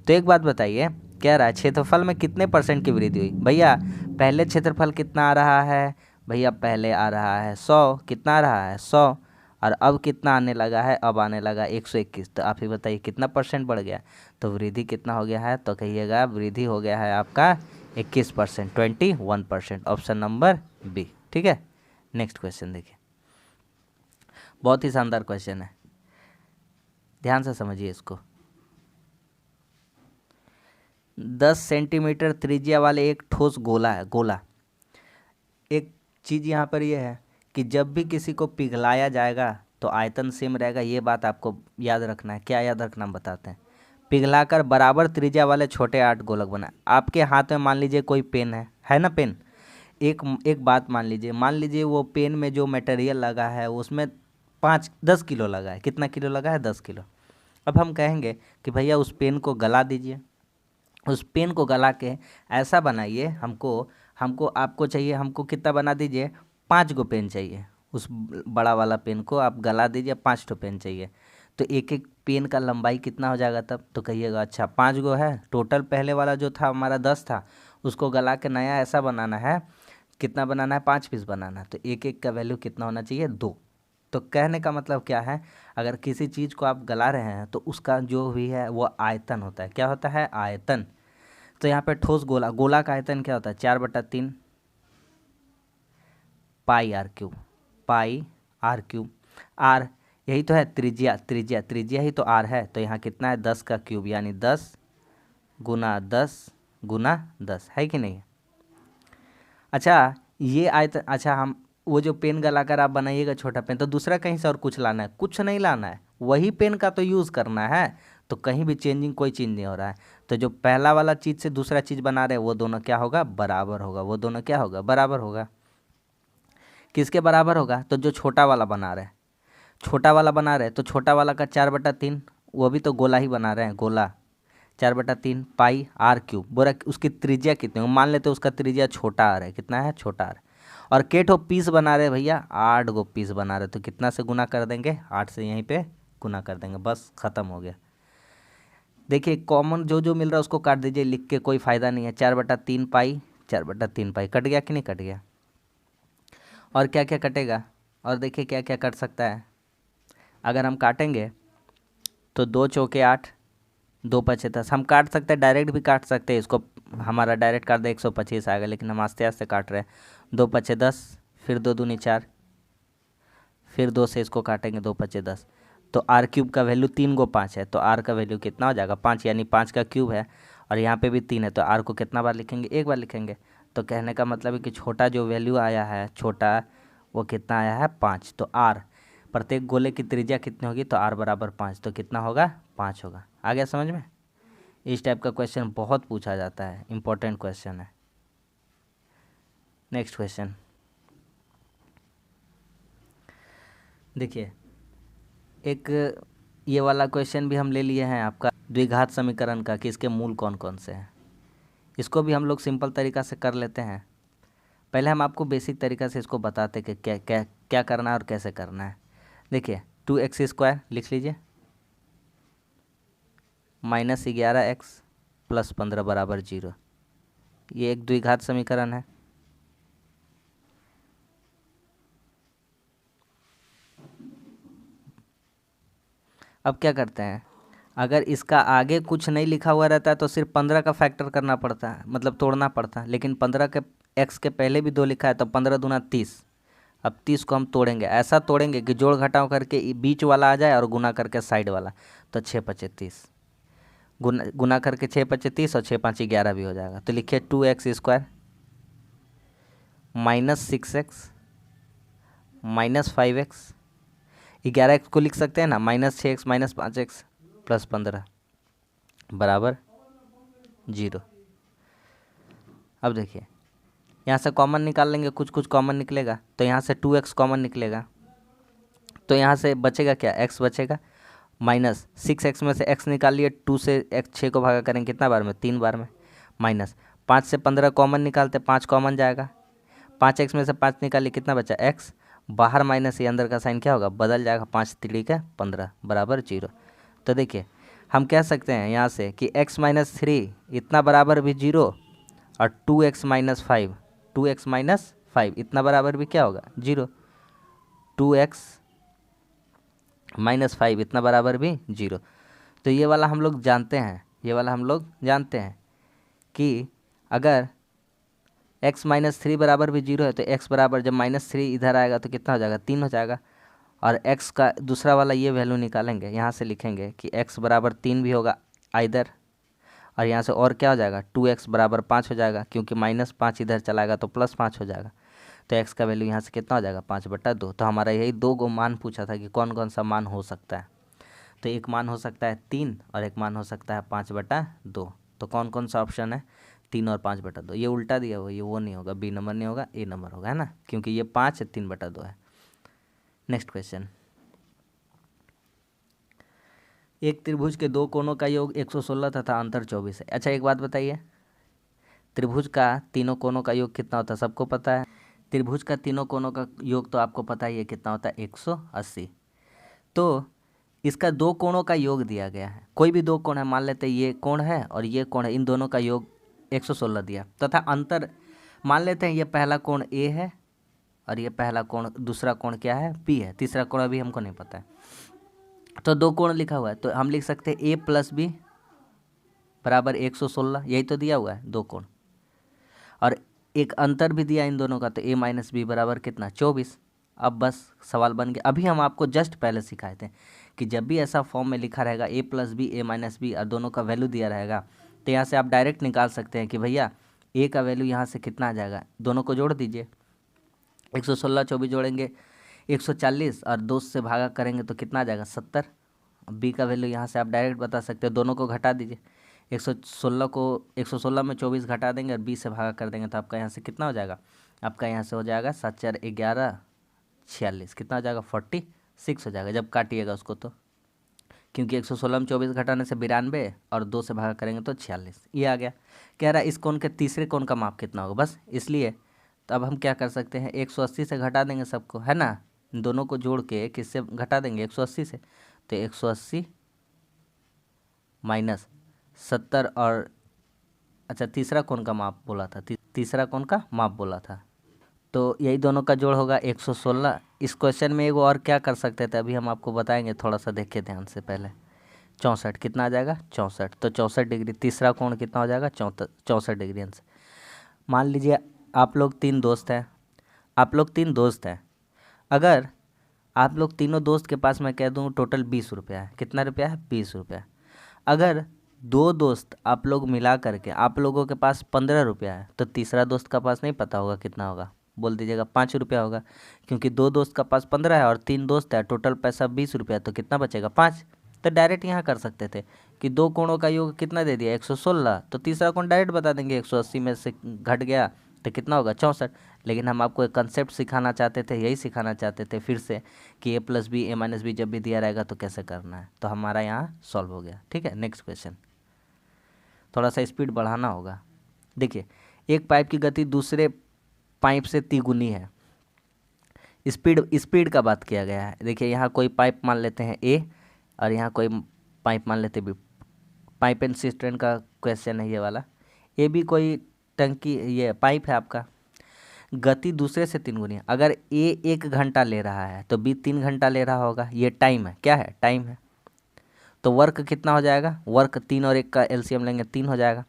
तो एक बात बताइए, कह रहा है क्षेत्रफल में कितने % की वृद्धि हुई भैया, पहले क्षेत्रफल कितना आ रहा है भैया, पहले आ रहा है 100, कितना आ रहा है 100, और अब कितना आने लगा है, अब आने लगा 121। तो आप ही बताइए कितना % बढ़ गया, तो वृद्धि कितना हो गया है, तो कहिएगा वृद्धि हो गया है आपका 21%, 21%, ऑप्शन नंबर बी, ठीक है। नेक्स्ट क्वेश्चन देखिए, बहुत ही शानदार क्वेश्चन है, ध्यान से समझिए इसको। 10 सेंटीमीटर त्रिज्या वाले एक ठोस गोला है, गोला। एक चीज़ यहाँ पर यह है कि जब भी किसी को पिघलाया जाएगा तो आयतन सेम रहेगा, ये बात आपको याद रखना है। क्या याद रखना हम बताते हैं, पिघलाकर बराबर त्रिज्या वाले छोटे 8 गोलक बना। आपके हाथ में मान लीजिए कोई पेन है ना, पेन, एक बात मान लीजिए वो पेन में जो मटेरियल लगा है उसमें 10 किलो लगा है, कितना किलो लगा है 10 किलो। अब हम कहेंगे कि भैया उस पेन को गला दीजिए, उस पेन को गला के ऐसा बनाइए, हमको हमको आपको चाहिए, हमको कितना बना दीजिए 5 गो पेन चाहिए, उस बड़ा वाला पेन को आप गला दीजिए, 5 ठो पेन चाहिए। तो एक एक पेन का लंबाई कितना हो जाएगा तब, तो कहिएगा अच्छा 5 गो है टोटल, पहले वाला जो था हमारा 10 था, उसको गला के नया ऐसा बनाना है, कितना बनाना है 5 पीस बनाना है, तो एक एक का वैल्यू कितना होना चाहिए 2। तो कहने का मतलब क्या है, अगर किसी चीज़ को आप गला रहे हैं तो उसका जो भी है वो आयतन होता है, क्या होता है आयतन। तो यहाँ पे ठोस गोला, गोला का आयतन क्या होता है 4/3 pi r cube, pi r cube, r यही तो है त्रिज्या, त्रिज्या ही तो आर है, तो यहाँ कितना है 10 का क्यूब यानी 10 गुना 10 गुना 10, है कि नहीं। अच्छा ये आयतन, अच्छा हम वो जो पेन गलाकर आप बनाइएगा छोटा पेन, तो दूसरा कहीं से और कुछ लाना है, कुछ नहीं लाना है, वही पेन का तो यूज़ करना है, तो कहीं भी चेंजिंग कोई चीज़ नहीं हो रहा है। तो जो पहला वाला चीज़ से दूसरा चीज़ बना रहे हैं वो दोनों क्या होगा बराबर होगा, वो दोनों क्या होगा बराबर होगा। किसके बराबर होगा, तो जो छोटा वाला बना रहे हैं, छोटा वाला बना रहे हैं तो छोटा वाला का 4/3, वो भी तो गोला ही बना रहे हैं, गोला 4/3 पाई आर क्यूब, बोरा उसकी त्रिज्या कितनी हो, मान लेते उसका त्रिज्या छोटा आ रहा है, कितना है छोटा आ रहा है, और केठो पीस बना रहे भैया 8 गो पीस बना रहे, तो कितना से गुना कर देंगे 8 से यहीं पे गुना कर देंगे, बस ख़त्म हो गया। देखिए कॉमन जो जो मिल रहा है उसको काट दीजिए, लिख के कोई फ़ायदा नहीं है, 4/3 पाई, 4/3 पाई कट गया कि नहीं कट गया, और क्या क्या कटेगा, और देखिए क्या क्या कट सकता है। अगर हम काटेंगे तो 2 चौके 8, 2 पचे 10, हम काट सकते हैं, डायरेक्ट भी काट सकते हैं इसको, हमारा डायरेक्ट काट दे 125 आएगा, लेकिन हम आस्ते आस्ते काट रहे हैं। 2 पचे 10, फिर 2 दूनी 4, फिर 2 से इसको काटेंगे, 2 पचे 10, तो आर क्यूब का वैल्यू 3 को 5 है, तो आर का वैल्यू कितना हो जाएगा 5, यानी 5 का क्यूब है, और यहाँ पे भी 3 है, तो आर को कितना बार लिखेंगे, एक बार लिखेंगे। तो कहने का मतलब है कि छोटा जो वैल्यू आया है, छोटा वो कितना आया है 5, तो आर प्रत्येक गोले की त्रिज्या कितनी होगी, तो आर बराबर 5, तो कितना होगा 5 होगा। आ गया समझ में? इस टाइप का क्वेश्चन बहुत पूछा जाता है, इंपॉर्टेंट क्वेश्चन है। नेक्स्ट क्वेश्चन देखिए, एक ये वाला क्वेश्चन भी हम ले लिए हैं आपका द्विघात समीकरण का, कि इसके मूल कौन कौन से हैं। इसको भी हम लोग सिंपल तरीका से कर लेते हैं। पहले हम आपको बेसिक तरीका से इसको बताते कि क्या क्या क्या करना है और कैसे करना है। देखिए 2x² लिख लीजिए, -11x + 15 बराबर 0, ये एक द्विघात समीकरण है। अब क्या करते हैं, अगर इसका आगे कुछ नहीं लिखा हुआ रहता है तो सिर्फ 15 का फैक्टर करना पड़ता है, मतलब तोड़ना पड़ता है, लेकिन 15 के x के पहले भी 2 लिखा है, तो 15 दूना 30। अब 30 को हम तोड़ेंगे, ऐसा तोड़ेंगे कि जोड़ घटाव करके बीच वाला आ जाए और गुना करके साइड वाला, तो 6 पचे 30, गुना करके 6 पचे 30 और 6 5 11 भी हो जाएगा। तो लिखिए 2x² -6x -5x, 11x को लिख सकते हैं ना, -6x -5x + 15 बराबर 0। अब देखिए यहाँ से कॉमन निकाल लेंगे, कुछ कुछ कॉमन निकलेगा, तो यहाँ से 2x कॉमन निकलेगा, तो यहाँ से बचेगा क्या, x बचेगा, -6x में से x निकाल लिए, 2 से x 6 को भागा करेंगे कितना बार में, 3 बार में, -5 से 15 कॉमन निकालते, 5 कॉमन जाएगा, 5x में से 5 निकालिए, कितना बचा x, बाहर माइनस, ये अंदर का साइन क्या होगा, बदल जाएगा, 5 3 का 15 बराबर 0। तो देखिए हम कह सकते हैं यहाँ से कि x - 3 इतना बराबर भी 0, और 2x - 5 2x - 5 इतना बराबर भी क्या होगा 0, 2x - 5 इतना बराबर भी 0। तो ये वाला हम लोग जानते हैं, ये वाला हम लोग जानते हैं कि अगर x - 3 बराबर भी 0 है, तो x बराबर जब -3 इधर आएगा तो कितना हो जाएगा, 3 हो जाएगा, और x का दूसरा वाला ये वैल्यू निकालेंगे, यहाँ से लिखेंगे कि x बराबर 3 भी होगा इधर, और यहाँ से और क्या हो जाएगा, 2x बराबर 5 हो जाएगा, क्योंकि -5 इधर चलाएगा तो +5 हो जाएगा, तो x का वैल्यू यहाँ से कितना हो जाएगा 5/2। तो हमारा यही 2 गो मान पूछा था कि कौन कौन सा मान हो सकता है, तो एक मान हो सकता है 3 और एक मान हो सकता है 5/2। तो कौन कौन सा ऑप्शन है, 3 और 5/2। ये उल्टा दिया हुआ, ये वो नहीं होगा, बी नंबर नहीं होगा, ए नंबर होगा, है ना, क्योंकि ये 5 है, 3/2 है। नेक्स्ट क्वेश्चन, एक त्रिभुज के 2 कोणों का योग 116 तथा अंतर 24 है। अच्छा एक बात बताइए, त्रिभुज का तीनों कोणों का योग कितना होता है, सबको पता है। त्रिभुज का तीनों कोणों का योग तो आपको पता ही है कितना होता है, 180। तो इसका 2 कोणों का योग दिया गया है, कोई भी 2 कोण है, मान लेते हैं ये कोण है और ये कोण है, इन दोनों का योग 116 दिया, तथा अंतर मान लेते हैं ये पहला कोण ए है और ये पहला कोण, दूसरा कोण क्या है, पी है, तीसरा कोण अभी हमको नहीं पता है। तो 2 कोण लिखा हुआ है, तो हम लिख सकते हैं a + b बराबर 116, यही तो दिया हुआ है 2 कोण, और एक अंतर भी दिया इन दोनों का, तो a - b बराबर कितना 24। अब बस सवाल बन गया, अभी हम आपको जस्ट पहले सिखाए थे कि जब भी ऐसा फॉर्म में लिखा रहेगा a + b a - b और दोनों का वैल्यू दिया रहेगा, तो यहाँ से आप डायरेक्ट निकाल सकते हैं कि भैया a का वैल्यू यहाँ से कितना आ जाएगा, दोनों को जोड़ दीजिए, 116 24 जोड़ेंगे 140 और 2 से भागा करेंगे तो कितना आ जाएगा 70। बी का वैल्यू यहाँ से आप डायरेक्ट बता सकते हो, दोनों को घटा दीजिए, 116 में 24 घटा देंगे और 20 से भागा कर देंगे, तो आपका यहाँ से कितना हो जाएगा, आपका यहाँ से हो जाएगा 7 4 11 46, कितना हो जाएगा 46 हो जाएगा जब काटिएगा उसको, तो क्योंकि 116 में 24 घटाने से 92 और 2 से भागा करेंगे तो 46, ये आ गया। कह रहा है इस कोण के तीसरे कोण का माप कितना होगा, बस इसलिए तो अब हम क्या कर सकते हैं, 180 से घटा देंगे सबको, है ना, दोनों को जोड़ के किससे घटा देंगे 180 से, तो 180 - 70 और अच्छा तीसरा कोण का माप बोला था, तीसरा कोण का माप बोला था, तो यही दोनों का जोड़ होगा 116। इस क्वेश्चन में एगो और क्या कर सकते थे, अभी हम आपको बताएंगे, थोड़ा सा देखिए ध्यान से पहले। 64 कितना आ जाएगा 64, तो 64 डिग्री, तीसरा कोण कितना हो जाएगा 64 डिग्री आंसर। मान लीजिए आप लोग 3 दोस्त हैं, अगर आप लोग तीनों दोस्त के पास मैं कह दूँ टोटल 20 रुपया है। कितना रुपया है? 20 रुपया। अगर दो दोस्त आप लोग मिला करके आप लोगों के पास 15 रुपया है, तो तीसरा दोस्त का पास नहीं पता होगा कितना होगा, बोल दीजिएगा 5 रुपया होगा, क्योंकि दो दोस्त का पास 15 है और तीन दोस्त है, टोटल पैसा 20 रुपया, तो कितना बचेगा? 5। तो डायरेक्ट यहाँ कर सकते थे कि दो कोणों का योग कितना दे दिया? 116, तो तीसरा कोण डायरेक्ट बता देंगे, 180 में से घट गया तो कितना होगा? 64। लेकिन हम आपको एक कंसेप्ट सिखाना चाहते थे, यही सिखाना चाहते थे फिर से कि a+b a-b जब भी दिया रहेगा तो कैसे करना है। तो हमारा यहाँ सॉल्व हो गया। ठीक है, नेक्स्ट क्वेश्चन। थोड़ा सा स्पीड बढ़ाना होगा। देखिए, एक पाइप की गति दूसरे पाइप से तिगुनी है। स्पीड का बात किया गया है। देखिए, यहाँ कोई पाइप मान लेते हैं ए और यहाँ कोई पाइप मान लेते बी। पाइप एंड सिस्टर्न का क्वेश्चन है ये वाला। ए भी कोई टंकी, ये पाइप है आपका। गति दूसरे से 3 गुनी है। अगर ए 1 घंटा ले रहा है तो बी 3 घंटा ले रहा होगा। ये टाइम है, क्या है? टाइम है। तो वर्क कितना हो जाएगा? वर्क 3 और 1 का एलसीएम लेंगे 3 हो जाएगा।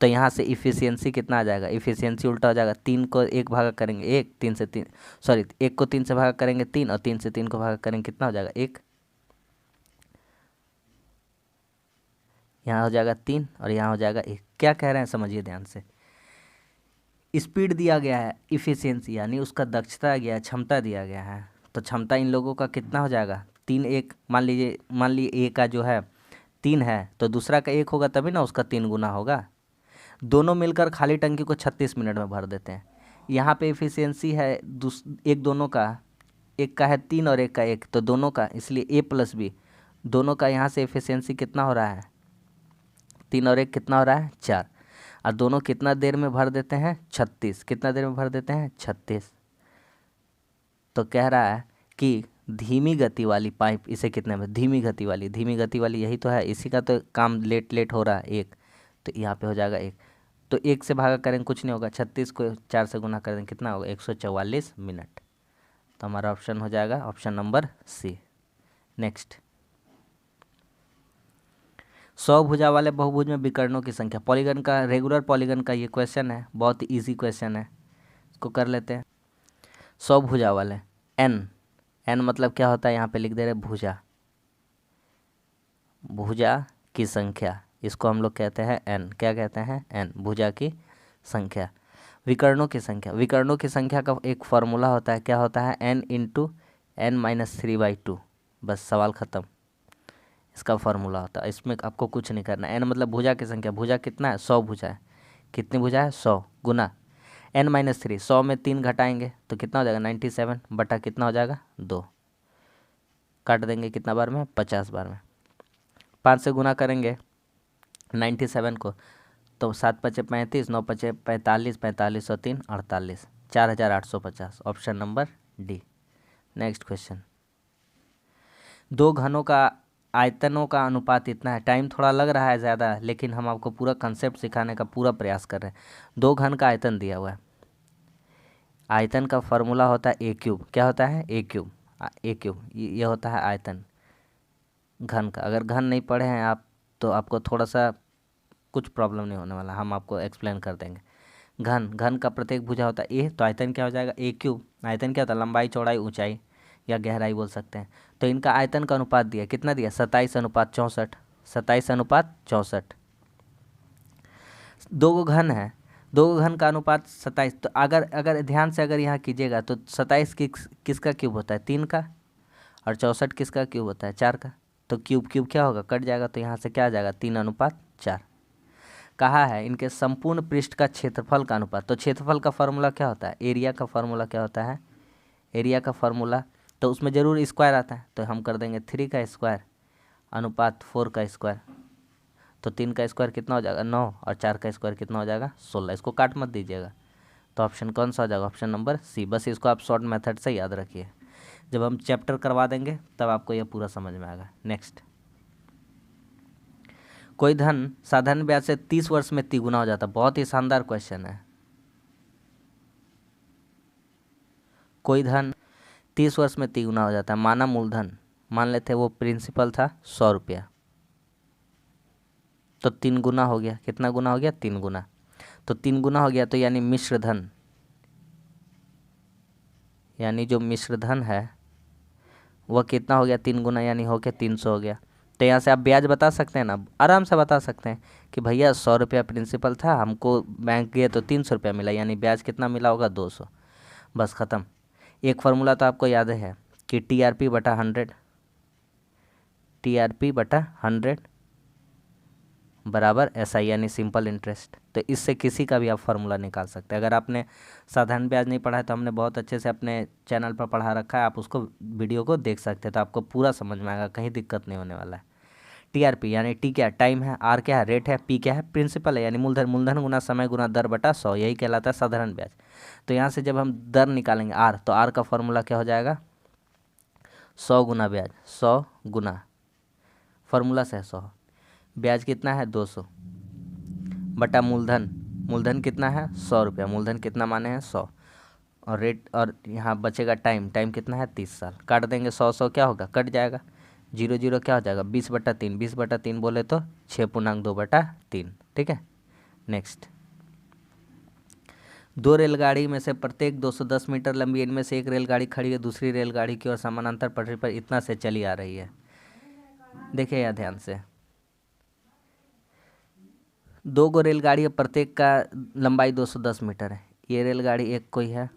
तो यहाँ से इफ़िशियंसी कितना आ जाएगा? इफ़िशियंसी उल्टा हो जाएगा। 3 को 1 भागा करेंगे 1, 3 से 3, सॉरी 1 को 3 से भागा करेंगे 3 और 3 से 3 को भागा करेंगे कितना हो जाएगा? 1। यहाँ हो जाएगा 3 और यहाँ हो जाएगा 1। क्या कह रहे हैं समझिए ध्यान से। स्पीड दिया गया है, इफ़िशियंसी यानी उसका दक्षता दिया है, क्षमता दिया गया है। तो क्षमता इन लोगों का कितना हो जाएगा? 3 1, मान लीजिए ए का जो है 3 है तो दूसरा का 1 होगा तभी ना उसका 3 गुना होगा। दोनों मिलकर खाली टंकी को 36 मिनट में भर देते हैं। यहाँ पे इफ़िशियंसी है एक दोनों का, एक का है 3 और एक का 1, तो दोनों का, इसलिए a+b दोनों का यहाँ से इफ़िशियंसी कितना हो रहा है? 3 और 1 कितना हो रहा है? 4। और दोनों कितना देर में भर देते हैं? 36। कितना देर में भर देते हैं? 36। तो कह रहा है कि धीमी गति वाली पाइप इसे कितने में? धीमी गति वाली यही तो है, इसी का तो काम लेट हो रहा है 1, तो यहाँ पे हो जाएगा 1। तो 1 से भागा करेंगे कुछ नहीं होगा, 36 को 4 से गुना कर देंगे कितना होगा? 144 मिनट। तो हमारा ऑप्शन हो जाएगा ऑप्शन नंबर सी। नेक्स्ट, 100 भुजा वाले बहुभुज में विकर्णों की संख्या। पॉलीगन का, रेगुलर पॉलीगन का ये क्वेश्चन है, बहुत इजी क्वेश्चन है, इसको कर लेते हैं। 100 भुजा वाले, एन मतलब क्या होता है? यहाँ पे लिख दे रहे भुजा, भुजा की संख्या, इसको हम लोग कहते हैं एन। क्या कहते हैं? एन, भुजा की संख्या। विकर्णों की संख्या, विकर्णों की संख्या का एक फॉर्मूला होता है, क्या होता है? n × n-3/2। बस सवाल ख़त्म, इसका फॉर्मूला होता है। इसमें आपको कुछ नहीं करना। n मतलब भुजा की संख्या, भुजा कितना है? 100 भुजा है। कितनी भुजा है? 100 गुना n-3, 100 में 3 घटाएंगे तो कितना हो जाएगा? 97 बटा कितना हो जाएगा? 2। काट देंगे कितना बार में? 50 बार में। 5 से गुना करेंगे 97 को तो 7 × 5 = 35, 9 × 5 = 45, 45 और 3 48, 4850। Option number D. Next question, दो घनों का आयतनों का अनुपात इतना है। टाइम थोड़ा लग रहा है ज़्यादा, लेकिन हम आपको पूरा कंसेप्ट सिखाने का पूरा प्रयास कर रहे हैं। दो घन का आयतन दिया हुआ है। आयतन का फॉर्मूला होता है a³। क्या होता है? a³ ये होता है आयतन घन का। अगर घन नहीं पढ़े हैं आप तो आपको थोड़ा सा कुछ प्रॉब्लम नहीं होने वाला, हम आपको एक्सप्लेन कर देंगे। घन का प्रत्येक भुजा होता है a, तो आयतन क्या हो जाएगा? a³। आयतन क्या होता है? लंबाई, चौड़ाई, ऊंचाई या गहराई बोल सकते हैं। तो इनका आयतन का अनुपात दिया, कितना दिया? 27:64। 27:64। दो घन है, दो घन का अनुपात 27। तो अगर ध्यान से अगर यहाँ कीजिएगा तो 27 किसका क्यूब होता है? 3 का। और 64 किसका क्यूब होता है? 4 का। तो क्यूब क्या होगा? कट जाएगा, तो यहाँ से क्या आ जाएगा? 3:4। कहा है इनके संपूर्ण पृष्ठ का क्षेत्रफल का अनुपात। तो क्षेत्रफल का फॉर्मूला क्या होता है? एरिया का फॉर्मूला क्या होता है? एरिया का फॉर्मूला, तो उसमें ज़रूर स्क्वायर आता है, तो हम कर देंगे 3 का स्क्वायर अनुपात 4 का स्क्वायर। तो 3 का स्क्वायर कितना हो जाएगा? 9 और 4 का स्क्वायर कितना हो जाएगा? 16। इसको काट मत दीजिएगा। तो ऑप्शन कौन सा हो जाएगा? Option number C. बस इसको आप शॉर्ट मेथड से याद रखिए, जब हम चैप्टर करवा देंगे तब आपको यह पूरा समझ में आएगा। नेक्स्ट, कोई धन साधारण ब्याज से 30 वर्ष में तिगुना हो जाता। बहुत ही शानदार क्वेश्चन है। कोई धन 30 वर्ष में तिगुना हो जाता है। माना मूलधन, मान लेते वो प्रिंसिपल था 100 रुपया, तो 3 गुना हो गया। कितना गुना हो गया? 3 गुना। तो 3 गुना हो गया, तो यानी मिश्र धन, यानी जो मिश्र धन है वह कितना हो गया 3 गुना, यानी हो गया 300 हो गया। तो यहाँ से आप ब्याज बता सकते हैं ना, आराम से बता सकते हैं कि भैया 100 रुपया प्रिंसिपल था, हमको बैंक गए तो 300 रुपया मिला, यानी ब्याज कितना मिला होगा 200। बस ख़त्म। एक फार्मूला तो आपको याद है कि TRP बटा 100, TRP बटा 100 बराबर SI यानी सिंपल इंटरेस्ट। तो इससे किसी का भी आप फार्मूला निकाल सकते हैं। अगर आपने साधारण ब्याज नहीं पढ़ा है तो हमने बहुत अच्छे से अपने चैनल पर पढ़ा रखा है, आप उसको वीडियो को देख सकते हैं, तो आपको पूरा समझ में आएगा, कहीं दिक्कत नहीं होने वाला है। TRP यानी T क्या टाइम है, R क्या है रेट है, P क्या है प्रिंसिपल है यानी मूलधन, मूलधन गुना समय गुना दर बटा 100, यही कहलाता है साधारण ब्याज। तो यहाँ से जब हम दर निकालेंगे R, तो R का फॉर्मूला क्या हो जाएगा 100 गुना ब्याज, 100 गुना फॉर्मूला से 100, ब्याज कितना है 200 बटा मूलधन, मूलधन कितना है 100 रुपया, मूलधन कितना माने हैं 100, और रेट, और यहाँ बचेगा टाइम, टाइम कितना है 30 साल। काट देंगे 100 क्या होगा कट जाएगा, 0 क्या हो जाएगा 20 बटा 3, 20 बटा 3 बोले तो 6.2 बटा 3। ठीक है, नेक्स्ट। 2 रेलगाड़ी में से प्रत्येक 210 मीटर लंबी, इनमें से एक रेलगाड़ी खड़ी है, दूसरी रेलगाड़ी की ओर समानांतर पटरी पर इतना से चली आ रही है। देखिए यहाँ ध्यान से, 2 गो रेलगाड़ी है, प्रत्येक का लंबाई 210 मीटर है। ये रेलगाड़ी एक कोई है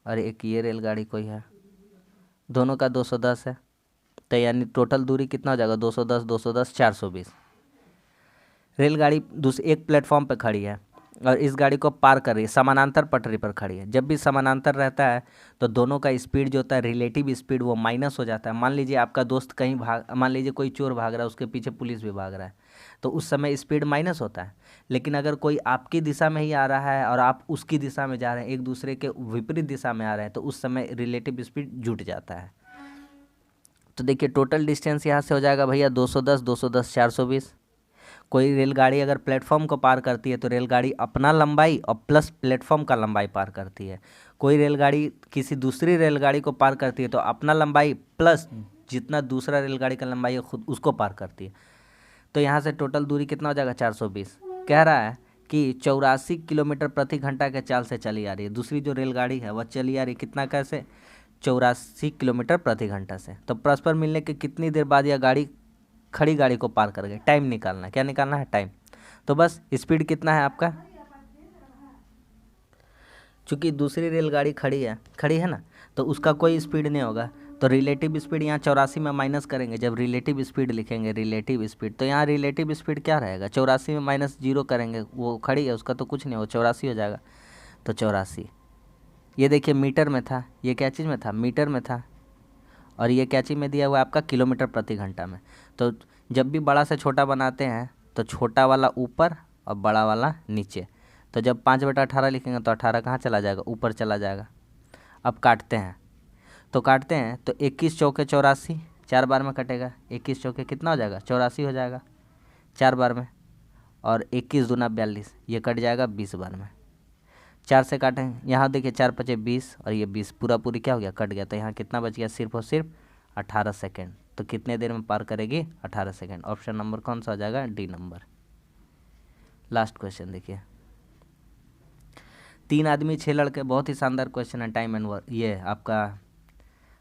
और एक ये रेलगाड़ी कोई है, दोनों का 210 है, तो यानी टोटल दूरी कितना हो जाएगा 210 210 420। रेलगाड़ी दूसरे एक प्लेटफॉर्म पर खड़ी है और इस गाड़ी को पार कर रही है, समानांतर पटरी पर खड़ी है। जब भी समानांतर रहता है तो दोनों का स्पीड जो होता है, रिलेटिव स्पीड, वो माइनस हो जाता है। मान लीजिए आपका दोस्त कहीं मान लीजिए कोई चोर भाग रहा है, उसके पीछे पुलिस भी भाग रहा है, तो उस समय स्पीड माइनस होता है। लेकिन अगर कोई आपकी दिशा में ही आ रहा है और आप उसकी दिशा में जा रहे हैं, एक दूसरे के विपरीत दिशा में आ रहे हैं, तो उस समय रिलेटिव स्पीड जुट जाता है। तो देखिए टोटल डिस्टेंस यहाँ से हो जाएगा भैया 210 210 420। कोई रेलगाड़ी अगर प्लेटफॉर्म को पार करती है तो रेलगाड़ी अपना लंबाई और प्लस प्लेटफॉर्म का लंबाई पार करती है। कोई रेलगाड़ी किसी दूसरी रेलगाड़ी को पार करती है तो अपना लंबाई प्लस जितना दूसरा रेलगाड़ी का लंबाई है खुद उसको पार करती है। तो यहाँ से टोटल दूरी कितना हो जाएगा 420। कह रहा है कि 84 किलोमीटर प्रति घंटा के चाल से चली आ रही है। दूसरी जो रेलगाड़ी है वह चली आ रही है कितना कैसे 84 किलोमीटर प्रति घंटा से। तो परस्पर मिलने के कितनी देर बाद यह गाड़ी खड़ी गाड़ी को पार कर गई, टाइम निकालना है। क्या निकालना है टाइम। तो बस स्पीड कितना है आपका, चूँकि दूसरी रेलगाड़ी खड़ी है ना, तो उसका कोई स्पीड नहीं होगा, तो रिलेटिव स्पीड यहाँ 84 में माइनस करेंगे। जब रिलेटिव स्पीड लिखेंगे रिलेटिव स्पीड, तो यहाँ रिलेटिव स्पीड क्या रहेगा 84 में माइनस 0 करेंगे, वो खड़ी है उसका तो कुछ नहीं हो, 84 हो जाएगा। तो 84, ये देखिए मीटर में था, ये क्या चीज़ में था मीटर में था, और ये क्या चीज़ में दिया हुआ है आपका किलोमीटर प्रति घंटा में। तो जब भी बड़ा से छोटा बनाते हैं तो छोटा वाला ऊपर और बड़ा वाला नीचे। तो जब 5/18 लिखेंगे तो 18 कहाँ चला जाएगा ऊपर चला जाएगा। अब काटते हैं तो 21 चौके 84, 4 बार में कटेगा। 21 चौके कितना हो जाएगा 84 हो जाएगा 4 बार में, और 21 दूना 42, ये कट जाएगा 20 बार में। 4 से काटें, यहाँ देखिए 4 पचे 20 और ये 20 पूरा पूरी क्या हो गया कट गया। तो यहाँ कितना बच गया सिर्फ और सिर्फ 18 सेकेंड। तो कितने देर में पार करेगी 18 सेकेंड। ऑप्शन नंबर कौन सा हो जाएगा डी नंबर। लास्ट क्वेश्चन देखिए, 3 आदमी 6 लड़के, बहुत ही शानदार क्वेश्चन है टाइम एंड वर्क, ये आपका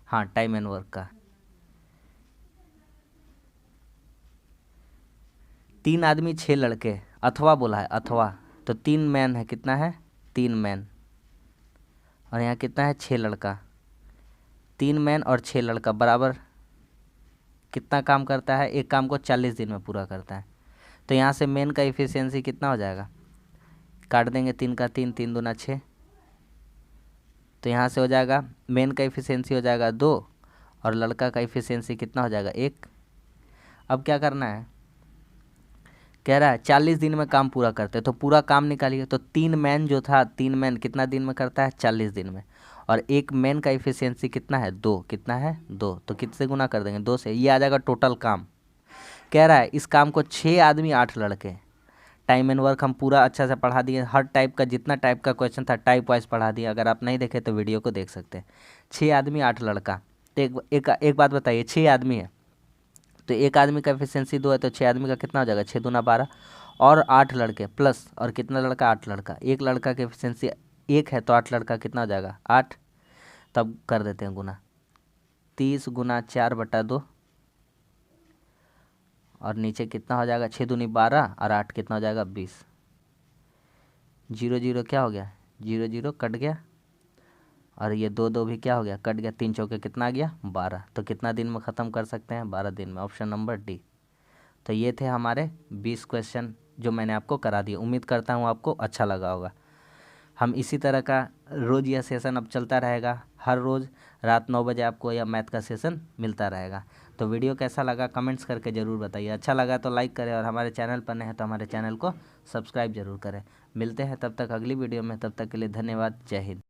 हाँ टाइम एंड वर्क का। 3 आदमी 6 लड़के, अथवा बोला है अथवा, तो 3 मैन है, कितना है 3 मैन, और यहाँ कितना है 6 लड़का। 3 मैन और 6 लड़का बराबर कितना काम करता है, एक काम को 40 दिन में पूरा करता है। तो यहाँ से मेन का इफिशियंसी कितना हो जाएगा, काट देंगे 3 का 3, 3 दूना 6, तो यहाँ से हो जाएगा मेन का इफिशियंसी हो जाएगा 2 और लड़का का इफिशियंसी कितना हो जाएगा 1। अब क्या करना है, कह रहा है 40 दिन में काम पूरा करते, तो पूरा काम निकालिए। तो 3 मैन जो था, 3 मैन कितना दिन में करता है 40 दिन में, और एक मैन का इफिशियंसी कितना है 2, कितना है 2, तो कितने गुना कर देंगे 2 से, ये आ जाएगा टोटल काम। कह रहा है इस काम को 6 आदमी 8 लड़के, टाइम एंड वर्क हम पूरा अच्छा से पढ़ा दिए, हर टाइप का जितना टाइप का क्वेश्चन था टाइप वाइज पढ़ा दिया। अगर आप नहीं देखे तो वीडियो को देख सकते हैं। 6 आदमी 8 लड़का, तो एक बात बताइए, 6 आदमी है तो एक आदमी का एफिशिएंसी 2 है, तो 6 आदमी का कितना हो जाएगा 6 दूना 12, और 8 लड़के प्लस, और कितना लड़का 8 लड़का, एक लड़का की एफिशिएंसी 1 है तो 8 लड़का कितना हो जाएगा 8, तब कर देते हैं गुना। 30 गुना 4/2 और नीचे कितना हो जाएगा, 6 दूनी 12 और 8 कितना हो जाएगा 20। 0 0 क्या हो गया, 0 0 कट गया और ये 2 2 भी क्या हो गया, कट गया। 3 चौके कितना आ गया 12। तो कितना दिन में ख़त्म कर सकते हैं, 12 दिन में। Option number D. तो ये थे हमारे 20 क्वेश्चन जो मैंने आपको करा दिए। उम्मीद करता हूँ आपको अच्छा लगा होगा। हम इसी तरह का रोज़ यह सेशन अब चलता रहेगा। हर रोज़ रात 9 बजे आपको यह मैथ का सेशन मिलता रहेगा। तो वीडियो कैसा लगा कमेंट्स करके ज़रूर बताइए। अच्छा लगा तो लाइक करें और हमारे चैनल पर नए हैं तो हमारे चैनल को सब्सक्राइब ज़रूर करें। मिलते हैं तब तक अगली वीडियो में, तब तक के लिए धन्यवाद। जय हिंद।